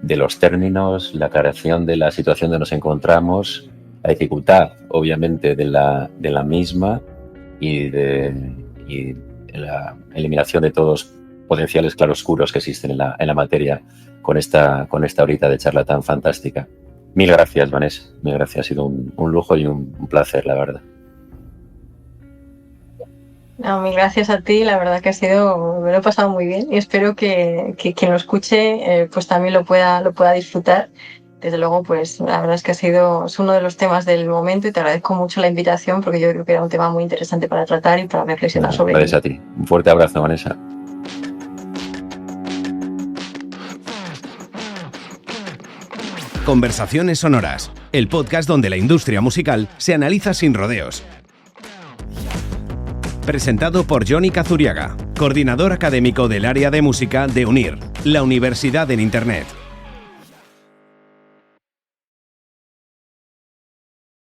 de los términos, la aclaración de la situación donde nos encontramos, la dificultad, obviamente, de la misma, y la eliminación de todos los potenciales claroscuros que existen en la materia con esta horita de charla tan fantástica. Mil gracias, Vanessa. Mil gracias. Ha sido un lujo y un placer, la verdad. No, mil gracias a ti, la verdad que me lo he pasado muy bien, y espero que quien lo escuche pues también lo pueda disfrutar. Desde luego, pues la verdad es que es uno de los temas del momento, y te agradezco mucho la invitación, porque yo creo que era un tema muy interesante para tratar y para reflexionar sobre Gracias ello. a ti. Un fuerte abrazo, Vanessa. Conversaciones Sonoras, el podcast donde la industria musical se analiza sin rodeos. Presentado por Jónica Zuriaga, coordinador académico del área de música de UNIR, la Universidad en Internet.